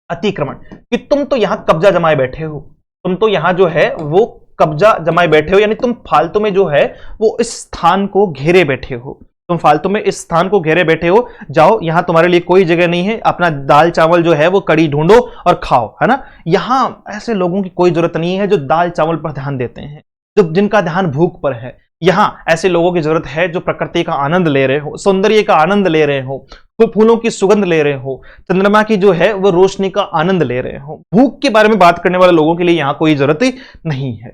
अतिक्रमण, कि तुम तो यहां कब्जा जमाए बैठे हो, तुम तो यहां जो है वो कब्जा जमाए बैठे हो, यानी तुम फालतू में जो है वो इस स्थान को घेरे बैठे हो, तुम फालतू में इस स्थान को घेरे बैठे हो। जाओ, यहां तुम्हारे लिए कोई जगह नहीं है, अपना दाल चावल जो है वो कड़ी ढूंढो और खाओ, है ना। यहां ऐसे लोगों की कोई जरूरत नहीं है जो दाल चावल पर ध्यान देते हैं, जो जिनका ध्यान भूख पर है। यहां ऐसे लोगों की जरूरत है जो प्रकृति का आनंद ले रहे हो, सौंदर्य का आनंद ले रहे हो, फूलों की सुगंध ले रहे हो, चंद्रमा की जो है वो रोशनी का आनंद ले रहे हो। भूख के बारे में बात करने वाले लोगों के लिए यहां कोई जरूरत नहीं है।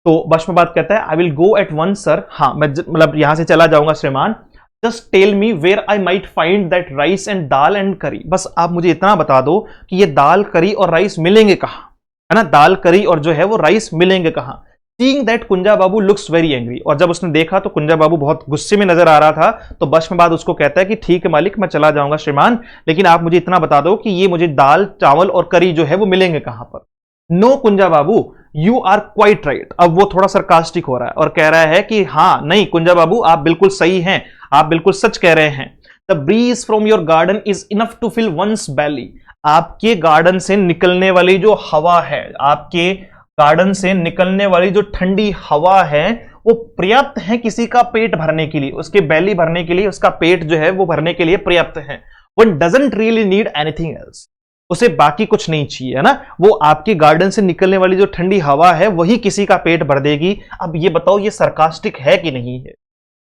तो भस्मपाद कहता है I will go at once sir, हाँ मैं मतलब यहां से चला जाऊंगा श्रीमान। Just tell me where I might find that rice and dal and curry, बस आप मुझे इतना बता दो कि ये दाल करी और राइस मिलेंगे कहां, है ना, दाल करी और जो है वो राइस मिलेंगे कहां। Seeing that कुंजा बाबू लुक्स वेरी एंग्री, और जब उसने देखा तो कुंजा बाबू बहुत गुस्से में नजर आ रहा था, तो भस्मपाद उसको कहता है कि ठीक है मालिक, मैं चला जाऊंगा श्रीमान, लेकिन आप मुझे इतना बता दो कि ये मुझे दाल चावल और करी जो है वो मिलेंगे कहां पर। No Kunja babu, you are quite right. अब वो थोड़ा सरकास्टिक हो रहा है और कह रहा है कि हाँ नहीं कुंजा बाबू, आप बिल्कुल सही हैं, आप बिल्कुल सच कह रहे हैं। The breeze from your garden is enough to fill one's belly, आपके गार्डन से निकलने वाली जो हवा है, आपके गार्डन से निकलने वाली जो ठंडी हवा है वो पर्याप्त है किसी का पेट भरने के लिए, उसके बैली भरने के लिए, उसका पेट जो है वो भरने के लिए पर्याप्त है। One doesn't really need anything else, उसे बाकी कुछ नहीं चाहिए, है ना। वो आपके गार्डन से निकलने वाली जो ठंडी हवा है वही किसी का पेट भर देगी। अब ये बताओ ये सरकास्टिक है कि नहीं है,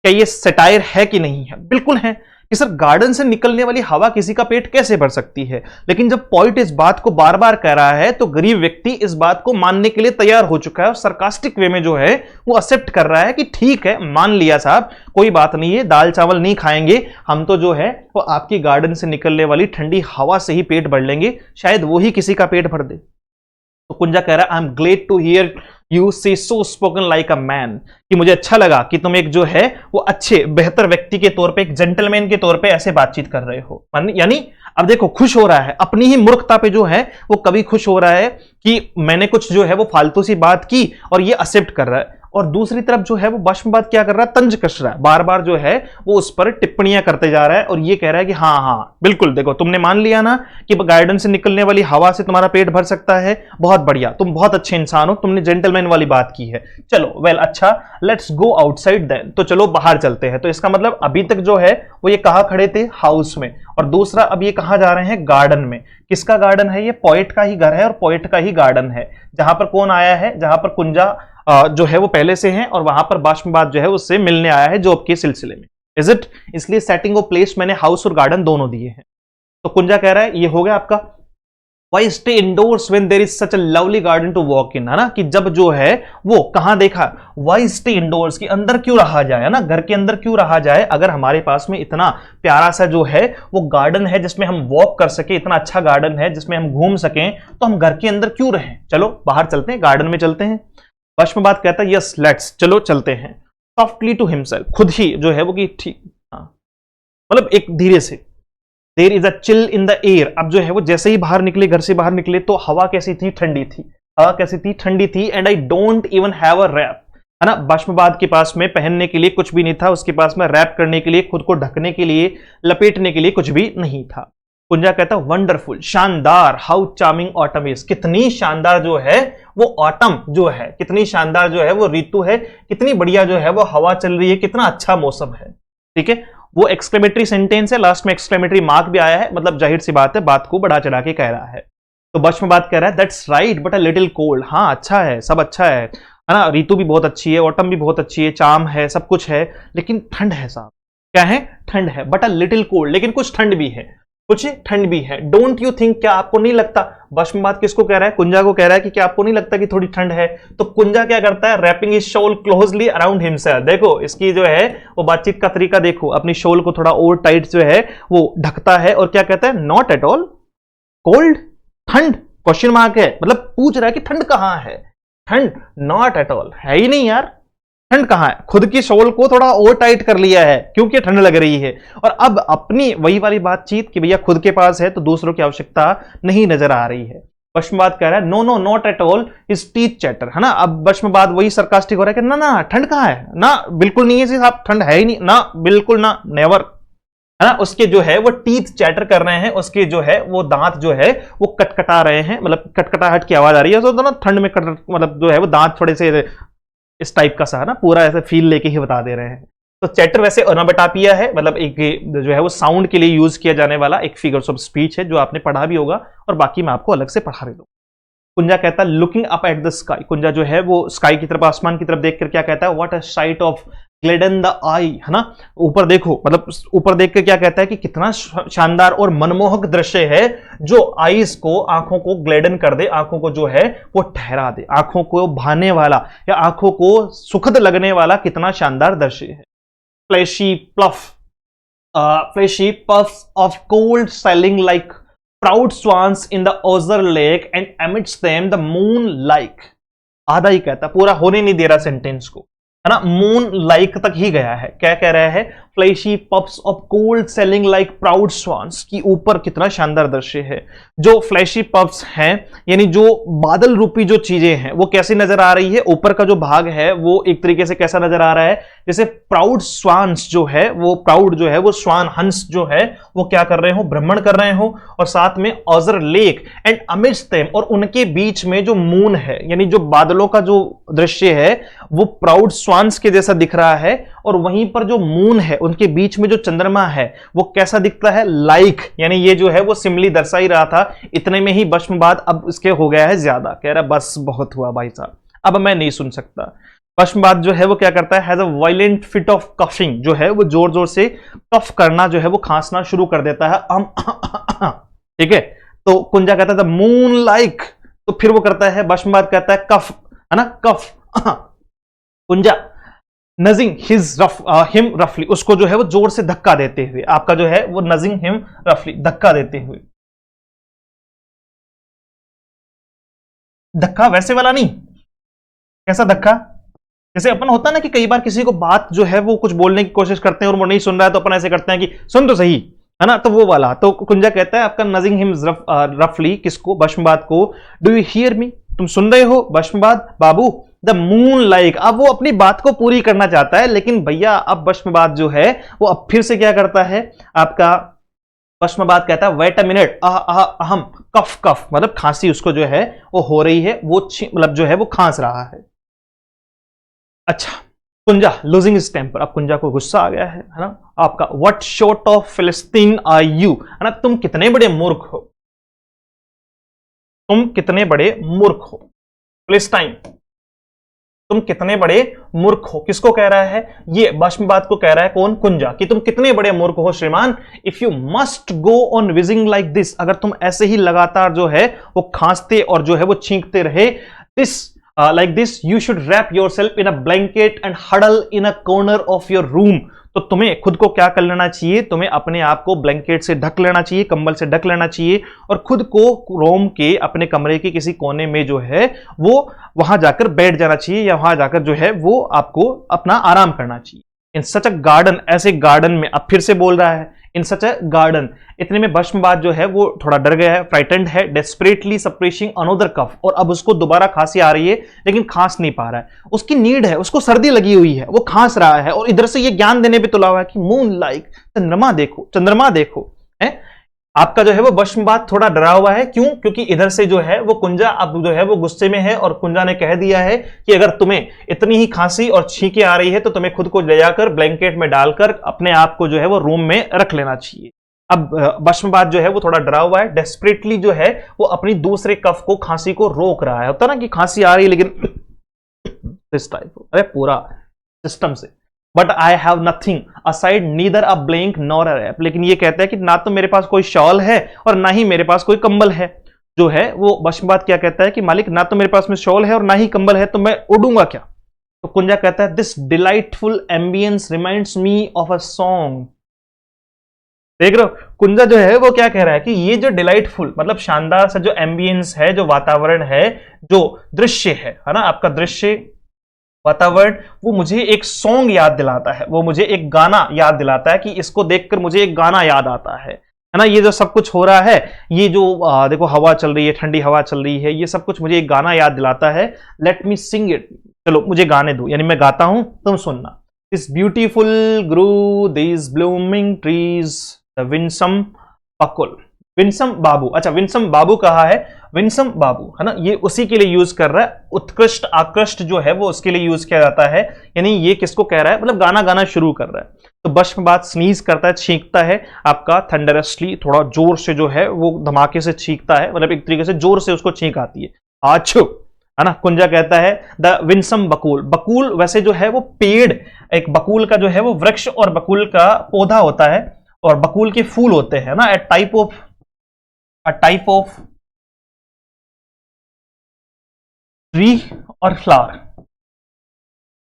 क्या ये सटायर है कि नहीं है? बिल्कुल है कि सर गार्डन से निकलने वाली हवा किसी का पेट कैसे भर सकती है। लेकिन जब पॉइंट इस बात को बार बार कह रहा है तो गरीब व्यक्ति इस बात को मानने के लिए तैयार हो चुका है और सरकास्टिक वे में जो है वो एक्सेप्ट कर रहा है कि ठीक है मान लिया साहब, कोई बात नहीं है, दाल चावल नहीं खाएंगे हम, तो जो है वो आपकी गार्डन से निकलने वाली ठंडी हवा से ही पेट भर लेंगे, शायद वो ही किसी का पेट भर दे। तो कुंजा कह रहा है I am glad to hear you say so spoken like a man, कि मुझे अच्छा लगा कि तुम एक जो है वो अच्छे बेहतर व्यक्ति के तौर पे, एक जेंटलमैन के तौर पे ऐसे बातचीत कर रहे हो। यानी अब देखो खुश हो रहा है अपनी ही मूर्खता पे, जो है वो कभी खुश हो रहा है कि मैंने कुछ जो है वो फालतू सी बात की और ये एक्सेप्ट कर रहा है। और दूसरी तरफ जो है वो भस्मपाद क्या कर रहा है, तंज कस रहा है, बार बार जो है वो उस पर टिप्पणियां करते जा रहा है और ये कह रहा है कि हाँ हाँ बिल्कुल, देखो तुमने मान लिया ना कि गार्डन से निकलने वाली हवा से तुम्हारा पेट भर सकता है, बहुत बढ़िया, तुम बहुत अच्छे इंसान हो, तुमने जेंटलमैन वाली बात की है, चलो वेल अच्छा, लेट्स गो आउटसाइड देन, तो चलो बाहर चलते हैं। तो इसका मतलब अभी तक जो है वो ये कहां खड़े थे, हाउस में, और दूसरा अब ये कहां जा रहे हैं, गार्डन में। किसका गार्डन है ये, पोएट का ही घर है और पोएट का ही गार्डन है, जहां पर कौन आया है, जहां पर कुंजा जो है वो पहले से हैं और वहां पर भस्मपाद जो है उससे मिलने आया है जॉब के सिलसिले में, इज इट। इसलिए सेटिंग ऑफ प्लेस मैंने हाउस और गार्डन दोनों दिए हैं। तो कुंजा कह रहा है ये हो गया आपका, why stay indoors when there is such a lovely garden to walk in, है ना, कि जब जो है वो कहां देखा, वाई स्टे इंडोर्स, की अंदर क्यों रहा जाए, है ना, घर के अंदर क्यों रहा जाए, अगर हमारे पास में इतना प्यारा सा जो है वो गार्डन है जिसमें हम वॉक कर सके, इतना अच्छा गार्डन है जिसमें हम घूम सकें, तो हम घर के अंदर क्यों रहें, चलो बाहर चलते हैं, गार्डन में चलते हैं। भस्मपाद कहता है यस लेट्स, चलो चलते हैं। सॉफ्टली टू हिमसेल्फ, खुद ही जो है वो कि ठीक, हाँ मतलब एक धीरे से, there is a chill in the air, अब जो है वो जैसे ही बाहर निकले, घर से बाहर निकले तो हवा कैसी थी, ठंडी थी, हवा कैसी थी, ठंडी थी, and I don't even have a wrap, है ना। भस्मवाद के पास में पहनने के लिए कुछ भी नहीं था, उसके पास में रैप करने के लिए, खुद को ढकने के लिए, लपेटने के लिए कुछ भी नहीं था। कुंजा कहता है वंडरफुल, शानदार, हाउ चार्मिंग ऑटम इज, कितनी शानदार जो है वो ऑटम जो है, कितनी शानदार जो है वो ऋतु है, कितनी बढ़िया जो है वो हवा चल रही है, कितना अच्छा मौसम है। ठीक है, वो एक्सक्लेमेटरी सेंटेंस है, लास्ट में एक्सक्लेमेटरी मार्क भी आया है, मतलब जाहिर सी बात है बात को बढ़ा चढ़ा के कह रहा है। तो भस्मवाद कह रहा है that's right but a little cold, हाँ अच्छा है, सब अच्छा है ना, ऋतु भी बहुत अच्छी है, ऑटम भी बहुत अच्छी है, चार्म है, सब कुछ है, लेकिन ठंड है साहब। क्या है? ठंड है, बट अ लिटिल कोल्ड, लेकिन कुछ ठंड भी है, कुछ ठंड भी है। डोंट यू थिंक, क्या आपको नहीं लगता? भस्मवाद किसको कह रहा है? कुंजा को कह रहा है कि क्या आपको नहीं लगता कि थोड़ी ठंड है? तो कुंजा क्या करता है? Wrapping his shawl closely around himself. देखो इसकी जो है वो बातचीत का तरीका देखो, अपनी शॉल को थोड़ा और टाइट जो है वो ढकता है और क्या कहता है? नॉट एट ऑल कोल्ड, ठंड क्वेश्चन मार्क है, मतलब पूछ रहा है कि ठंड कहां है? ठंड नॉट एट ऑल, है ही नहीं यार, ठंड कहां है? खुद की शॉल को थोड़ा और टाइट कर लिया है क्योंकि ठंड लग रही है, और अब अपनी वही वाली बातचीत कि भैया खुद के पास है तो दूसरों की आवश्यकता नहीं नजर आ रही है। भस्मवाद कह रहा है no no not at all his teeth chatter, है ना। अब भस्मवाद वही सरकास्टिक हो रहा है कि ना ना ठंड कहां है ना, बिल्कुल नहीं है साहब, ठंड है ही नहीं ना, बिल्कुल ना, नेवर, है ना। उसके जो है वो टीथ चैटर कर रहे हैं, उसके जो है वो दांत जो है वो कटकटा रहे हैं, मतलब कटकटाहट की आवाज आ रही है, तो ना ठंड में मतलब जो है वो दांत थोड़े से इस टाइप का सा, ना पूरा ऐसे फील लेके ही बता दे रहे हैं। तो चैटर वैसे ओनोमेटोपोइया है, मतलब एक जो है वो साउंड के लिए यूज किया जाने वाला एक फिगर्स ऑफ स्पीच है, जो आपने पढ़ा भी होगा और बाकी मैं आपको अलग से पढ़ा भी दूंगा। कुंजा कहता है looking up at the sky, Kunja जो है वो स्काई की तरफ, आसमान की तरफ देखकर क्या कहता है? What a sight of gladden the eye, है ना। ऊपर देखो, मतलब ऊपर देख के क्या कहता है कि कितना शानदार और मनमोहक दृश्य है, जो आईज को, आंखों को ग्लेडन कर दे, आंखों को जो है वो ठहरा दे, आंखों को भाने वाला या आंखों को सुखद लगने वाला कितना शानदार दृश्य है। Fleecy puffs of cold sailing like proud swans in the azure lake and amidst them the moon like, आधा ही कहता, पूरा होने नहीं दे रहा सेंटेंस को, है ना, मून लाइक तक ही गया है। क्या कह रहा है? Fleecy puffs of cold sailing like proud swans, की ऊपर कितना शानदार दृश्य है। जो फ्लैशी पफ्स हैं, यानी जो बादल रूपी जो चीजें हैं, वो कैसी नजर आ रही है? ऊपर का जो भाग है वो एक तरीके से कैसा नजर आ रहा है? जैसे प्राउड स्वान्स जो है वो, प्राउड जो है वो स्वान, हंस जो है वो क्या कर रहे हो? भ्रमण कर रहे हो, और साथ में ऑजर लेक एंड अमिड्स देम, और उनके बीच में जो मून है, यानी जो बादलों का जो दृश्य है वो प्राउड स्वान्स के जैसा दिख रहा है, और वहीं पर जो मून है उनके बीच में जो चंद्रमा है वो कैसा दिखता है? लाइक, यानी ये जो है वो सिमली दर्शा ही रहा था। इतने में ही भस्मवाद अब इसके हो गया है ज्यादा, कह रहा बस बहुत हुआ भाई साहब, अब मैं नहीं सुन सकता। भस्मवाद जो है वो क्या करता है? Has a violent fit of coughing, जो है वो जोर जोर से कफ करना जो है वो खांसना शुरू कर देता है। ठीक है, तो कुंजा कहता है मून लाइक, तो फिर वो करता है, भस्मवाद कहता है कफ, है ना, कफ। कुंजा नजिंग हिम रफली, उसको जो है वो जोर से धक्का देते हुए, आपका जो है वो नजिंग हिम रफली, धक्का देते हुए। धक्का वैसे वाला नहीं, कैसा धक्का? जैसे अपन होता ना कि कई बार किसी को बात जो है वो कुछ बोलने की कोशिश करते हैं और वो नहीं सुन रहा है, तो अपन ऐसे करते हैं कि सुन तो सही, है ना, तो वो वाला। तो कुंजा कहता है आपका नजिंग हिम रफली, किसको? भस्मवाद को। डू यू हियर मी, तुम सुन रहे हो भस्मवाद बाबू? द मून लाइक, अब वो अपनी बात को पूरी करना चाहता है, लेकिन भैया अब भस्मवाद जो है वो अब फिर से क्या करता है? आपका भस्मवाद कहता है वेट अ मिनट, अहम कफ कफ, मतलब खांसी उसको जो है वो हो रही है, वो मतलब जो है वो खांस रहा है। अच्छा, कुंजा लूजिंग हिज टेम्पर, अब कुंजा को गुस्सा आ गया है ना। आपका व्हाट शॉर्ट ऑफ फिलिस्तीन आर यू, है ना, तुम कितने बड़े मूर्ख हो, तुम कितने बड़े मूर्ख हो। फिलिस्तीन, तुम कितने बड़े मूर्ख हो, किसको कह रहा है? ये भस्मवाद को कह रहा है। कौन? कुंजा, कि तुम कितने बड़े मूर्ख हो श्रीमान। If you must go on wheezing like this, अगर तुम ऐसे ही लगातार जो है वो खांसते और जो है वो छींकते रहे, this like this you should wrap yourself in a blanket and huddle in a corner of your room, तो तुम्हें खुद को क्या कर लेना चाहिए? तुम्हें अपने आप को ब्लैंकेट से ढक लेना चाहिए, कंबल से ढक लेना चाहिए, और खुद को रोम के अपने कमरे के किसी कोने में जो है वो वहां जाकर बैठ जाना चाहिए, या वहां जाकर जो है वो आपको अपना आराम करना चाहिए। इन सच अ गार्डन, ऐसे गार्डन में, अब फिर से बोल रहा है, इन सच अ गार्डन। इतने में भस्मवाद जो है वो थोड़ा डर गया है, फ्राइटेंड है, डेस्परेटली सप्रेसिंग अनदर कफ, और अब उसको दोबारा खांसी आ रही है लेकिन खांस नहीं पा रहा है। उसकी नीड है, उसको सर्दी लगी हुई है, वो खांस रहा है, और इधर से ये ज्ञान देने पे तुला हुआ है कि मून लाइक, चंद्रमा देखो, चंद्रमा देखो। है आपका जो है वो भस्मवाद थोड़ा डरा हुआ है। क्यों? क्योंकि इधर से जो है वो कुंजा अब जो है वो गुस्से में है, और कुंजा ने कह दिया है कि अगर तुम्हें इतनी ही खांसी और छींके आ रही है तो तुम्हें खुद को ले जाकर ब्लैंकेट में डालकर अपने आप को जो है वो रूम में रख लेना चाहिए। अब भस्मवाद जो है वो थोड़ा डरा हुआ है, डेस्परेटली जो है वो अपनी दूसरे कफ को, खांसी को रोक रहा है। होता ना कि खांसी आ रही है लेकिन इस टाइप, अरे पूरा सिस्टम से। But I have nothing aside neither a blanket nor a wrap, लेकिन ये कहता है कि ना तो मेरे पास कोई शॉल है और ना ही मेरे पास कोई कंबल है। जो है वो भस्मवाद क्या कहता है कि मालिक ना तो मेरे पास में शॉल है और ना ही कंबल है, तो मैं उड़ूंगा क्या? तो कुंजा कहता है this delightful ambience reminds me of a song. देख रहे हो कुंजा जो है वो क्या कह रहा है कि ये जो डिलाइटफुल मतलब शानदार सा जो एम्बियंस है, जो वातावरण है, जो दृश्य है ना, आपका दृश्य वातावरण, वो मुझे एक सॉन्ग याद दिलाता है, वो मुझे एक गाना याद दिलाता है कि इसको देखकर मुझे एक गाना याद आता है ना। ये जो सब कुछ हो रहा है, ये जो देखो हवा चल रही है, ठंडी हवा चल रही है, ये सब कुछ मुझे एक गाना याद दिलाता है। लेट मी सिंग इट, चलो मुझे गाने दो, यानी मैं गाता हूं तुम सुनना। This beautiful grove this blooming trees the winsome bakul. Winsome babu, अच्छा विंसम बाबू कहा है, विंसम बाबू है ना, ये उसी के लिए यूज कर रहा है। उत्कृष्ट आकृष्ट जो है वो उसके लिए यूज किया जाता है, यानी ये किसको कह रहा है, मतलब गाना गाना शुरू कर रहा है। तो भस्मवाद स्नीज करता है, छींकता है आपका थंडरसली, थोड़ा जोर से जो है वो धमाके से छींकता है, मतलब एक तरीके से जोर से उसको छींक आती है, आछू है ना। कुंजा कहता है द विंसम बकुल, बकुल वैसे जो है वो पेड़, एक बकुल का जो है वो वृक्ष और बकुल का पौधा होता है, और बकुल के फूल होते हैं ना, a type of ट्री और flower,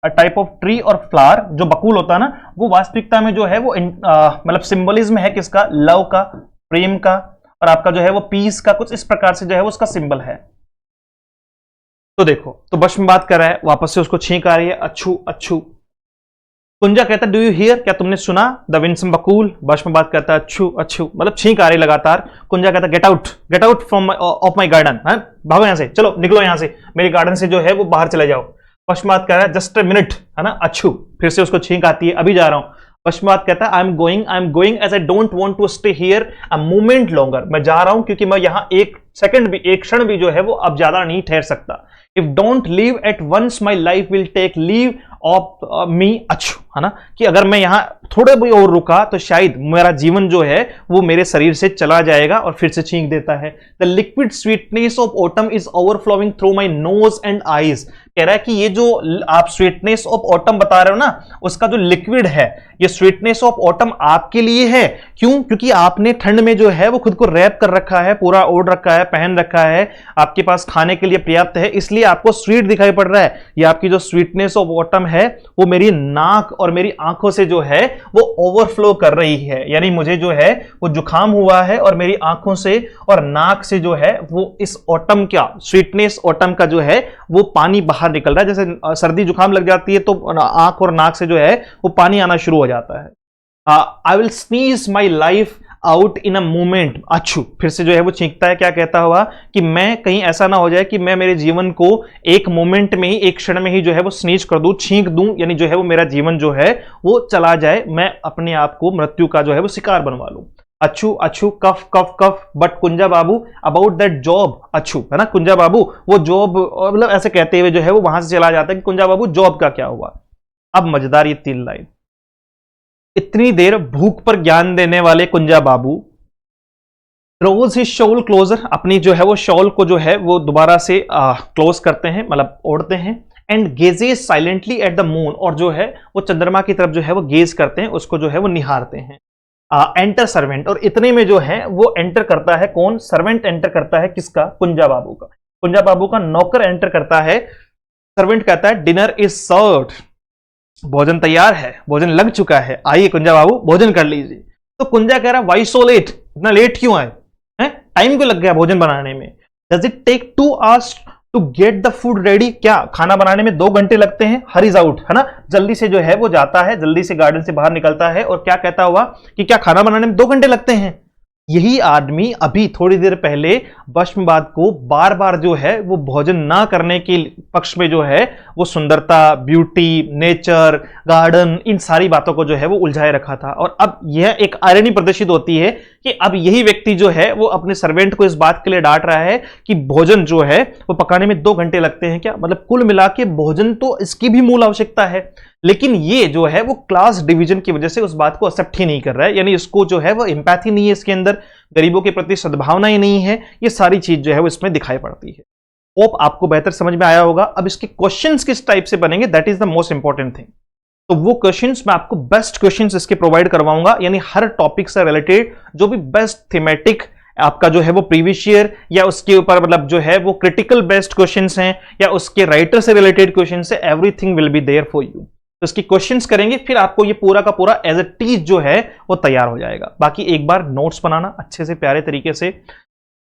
a type of tree और फ्लावर। जो बकुल होता है ना, वो वास्तविकता में जो है वो मतलब सिंबलिज्म है किसका, लव का, प्रेम का, और आपका जो है वो पीस का, कुछ इस प्रकार से जो है वो उसका सिंबल है। तो देखो, तो भस्मवाद कर रहा है, वापस से उसको छींक आ रही है, अच्छू अच्छू। कुंजा कहता है डू यू हियर, क्या तुमने सुना, द विंसम बकुल। भस्मवाद कहता है अच्छू अच्छू, मतलब छींक आ रही लगातार। कुंजा कहता है get out from of my garden, भागो यहां से, चलो निकलो यहां से, मेरे गार्डन से जो है वो बाहर चले जाओ। भस्मवाद कह रहा है जस्ट अ मिनट, है ना, अच्छू, फिर से उसको छींक आती है, अभी जा रहा हूं। भस्मवाद कहता है I am going as I don't want to stay here a moment longer, मैं जा रहा हूं क्योंकि मैं यहां एक सेकंड भी, एक क्षण भी जो है वो अब ज्यादा नहीं ठहर सकता। If don't leave at once my life will take leave of me, अच्छू, है ना, कि अगर मैं यहां थोड़े भी और रुका तो शायद मेरा जीवन जो है वो मेरे शरीर से चला जाएगा। और फिर से छींक देता है। The liquid sweetness of autumn is overflowing through my nose and eyes, कह रहा है कि ये जो आप स्वीटनेस ऑफ ऑटम बता रहे हो ना, उसका जो लिक्विड है, ये स्वीटनेस ऑफ ऑटम आपके लिए है। क्यों? क्योंकि आपने ठंड में जो है वो खुद को रैप कर रखा है, पूरा ओढ़ रखा है, पहन रखा है, आपके पास खाने के लिए पर्याप्त है, इसलिए आपको स्वीट दिखाई पड़ रहा है। ये आपकी जो स्वीटनेस ऑफ ऑटम है वो मेरी नाक और मेरी आंखों से जो है वो ओवरफ्लो कर रही है, यानी मुझे जो है वो जुकाम हुआ है और मेरी आंखों से और नाक से जो है वो इस ऑटम का स्वीटनेस, ऑटम का जो है वो पानी बाहर निकल रहा है। जैसे सर्दी जुकाम लग जाती है तो आंख और नाक से जो है वो पानी आना शुरू हो जाता है। I will sneeze my life out in a moment, अच्छू, फिर से जो है वो छींकता है, क्या कहता हुआ कि मैं कहीं ऐसा ना हो जाए कि मैं मेरे जीवन को एक मोमेंट में ही, एक क्षण में ही जो है वो स्नीज कर दूं, छींक दूं, यानी जो है वो मेरा जीवन जो है वो चला जाए, मैं अपने आप को मृत्यु का जो है वो शिकार बनवा लूं। अच्छू अच्छू, कफ कफ कफ, बट कुंजा बाबू अबाउट दैट जॉब, अच्छू, है ना, कुंजा बाबू वो जॉब, मतलब ऐसे कहते हुए जो है वो वहां से चला जाता है कि कुंजा बाबू जॉब का क्या हुआ। अब मजेदार ये 3 लाइन, इतनी देर भूख पर ज्ञान देने वाले कुंजा बाबू रोज ही शॉल क्लोजर, अपनी जो है वो शॉल को जो है वो दोबारा से क्लोज करते हैं, मतलब ओढ़ते हैं। And gazes silently at the moon, और जो है वो चंद्रमा की तरफ जो है वो गेज करते हैं, उसको जो है वो निहारते हैं। एंटर सर्वेंट, और इतने में जो है वो एंटर करता है, कौन, सर्वेंट एंटर करता है, किसका, कुंजा बाबू का। कुंजा बाबू का नौकर एंटर करता है। सर्वेंट कहता है डिनर इज सर्व्ड, भोजन तैयार है, भोजन लग चुका है, आइए कुंजा बाबू भोजन कर लीजिए। तो कुंजा कह रहा है वाई सो लेट, इतना लेट क्यों आए हैं, टाइम क्यों लग गया भोजन बनाने में। Does it take 2 hours to get the food ready, क्या खाना बनाने में 2 घंटे लगते हैं, हरीज आउट, है ना, जल्दी से जो है वो जाता है, जल्दी से गार्डन से बाहर निकलता है और क्या कहता हुआ कि क्या खाना बनाने में 2 घंटे लगते हैं। यही आदमी अभी थोड़ी देर पहले भस्मवाद को बार बार जो है वो भोजन ना करने के पक्ष में जो है वो सुंदरता, ब्यूटी, नेचर, गार्डन, इन सारी बातों को जो है वो उलझाए रखा था। और अब यह एक आयरनी प्रदर्शित होती है कि अब यही व्यक्ति जो है वो अपने सर्वेंट को इस बात के लिए डांट रहा है कि भोजन जो है वो पकाने में 2 घंटे लगते हैं। क्या मतलब कुल मिला के भोजन तो इसकी भी मूल आवश्यकता है, लेकिन ये जो है वो क्लास डिवीजन की वजह से उस बात को एक्सेप्ट ही नहीं कर रहा है, यानी इसको जो है वो एम्पैथी नहीं है इसके अंदर, गरीबों के प्रति सद्भावना ही नहीं है। ये सारी चीज जो है वो इसमें दिखाई पड़ती है। होप आपको बेहतर समझ में आया होगा। अब इसके क्वेश्चंस किस टाइप से बनेंगे, that is the most important thing. तो वो क्वेश्चंस मैं आपको बेस्ट क्वेश्चंस इसके प्रोवाइड करवाऊंगा, यानी हर टॉपिक से रिलेटेड जो भी बेस्ट थीमेटिक आपका जो है वो प्रीवियस ईयर या उसके ऊपर मतलब जो है वो क्रिटिकल बेस्ट क्वेश्चंस हैं या उसके राइटर से रिलेटेड क्वेश्चंस है, everything will be there for you. तो इसकी क्वेश्चंस करेंगे, फिर आपको ये पूरा का पूरा एज ए टीच जो है वो तैयार हो जाएगा। बाकी एक बार नोट्स बनाना अच्छे से प्यारे तरीके से।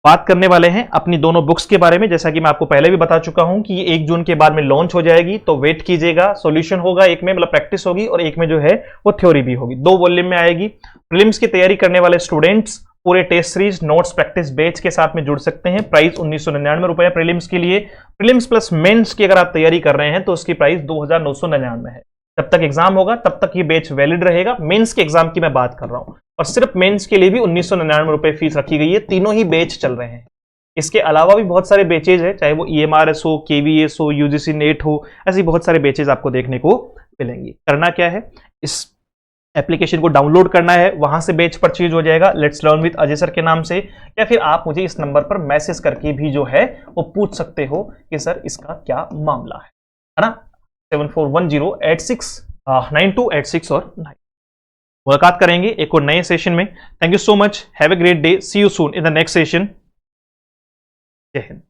बात करने वाले हैं अपनी दोनों बुक्स के बारे में, जैसा कि मैं आपको पहले भी बता चुका हूं कि ये 1 जून के बाद में लॉन्च हो जाएगी, तो वेट कीजिएगा। सॉल्यूशन होगा एक में, मतलब प्रैक्टिस होगी, और एक में जो है वो थ्योरी भी होगी। 2 वॉल्यूम में आएगी। प्रीलिम्स की तैयारी करने वाले स्टूडेंट्स पूरे test series notes practice batch के साथ में जुड़ सकते हैं। प्राइस 1999 रुपए प्रीलिम्स के लिए। प्रीलिम्स प्लस मेंस की अगर आप तैयारी कर रहे हैं तो उसकी प्राइस 2999 है। जब तक एग्जाम होगा तब तक ये बैच वैलिड रहेगा। मेंस के एग्जाम की मैं बात कर रहा हूं, और सिर्फ मेंस के लिए भी 1999 रुपए फीस रखी गई है। तीनों ही बैच चल रहे हैं। इसके अलावा भी बहुत सारे बैचेज है, चाहे वो EMRS हो, KVS हो, UGC नेट हो, ऐसी बहुत सारे बैचेज आपको देखने को मिलेंगे। करना क्या है, इस एप्लीकेशन को डाउनलोड करना है, वहां से बैच परचेज हो जाएगा let's learn with Ajay sir के नाम से, या फिर आप मुझे इस नंबर पर मैसेज करके भी जो है वो पूछ सकते हो कि सर इसका क्या मामला है ना। 7410869286 और 9 मुलाकात करेंगे एक और नए सेशन में। Thank you so much, have a great day, see you soon in the next session. जय हिंद।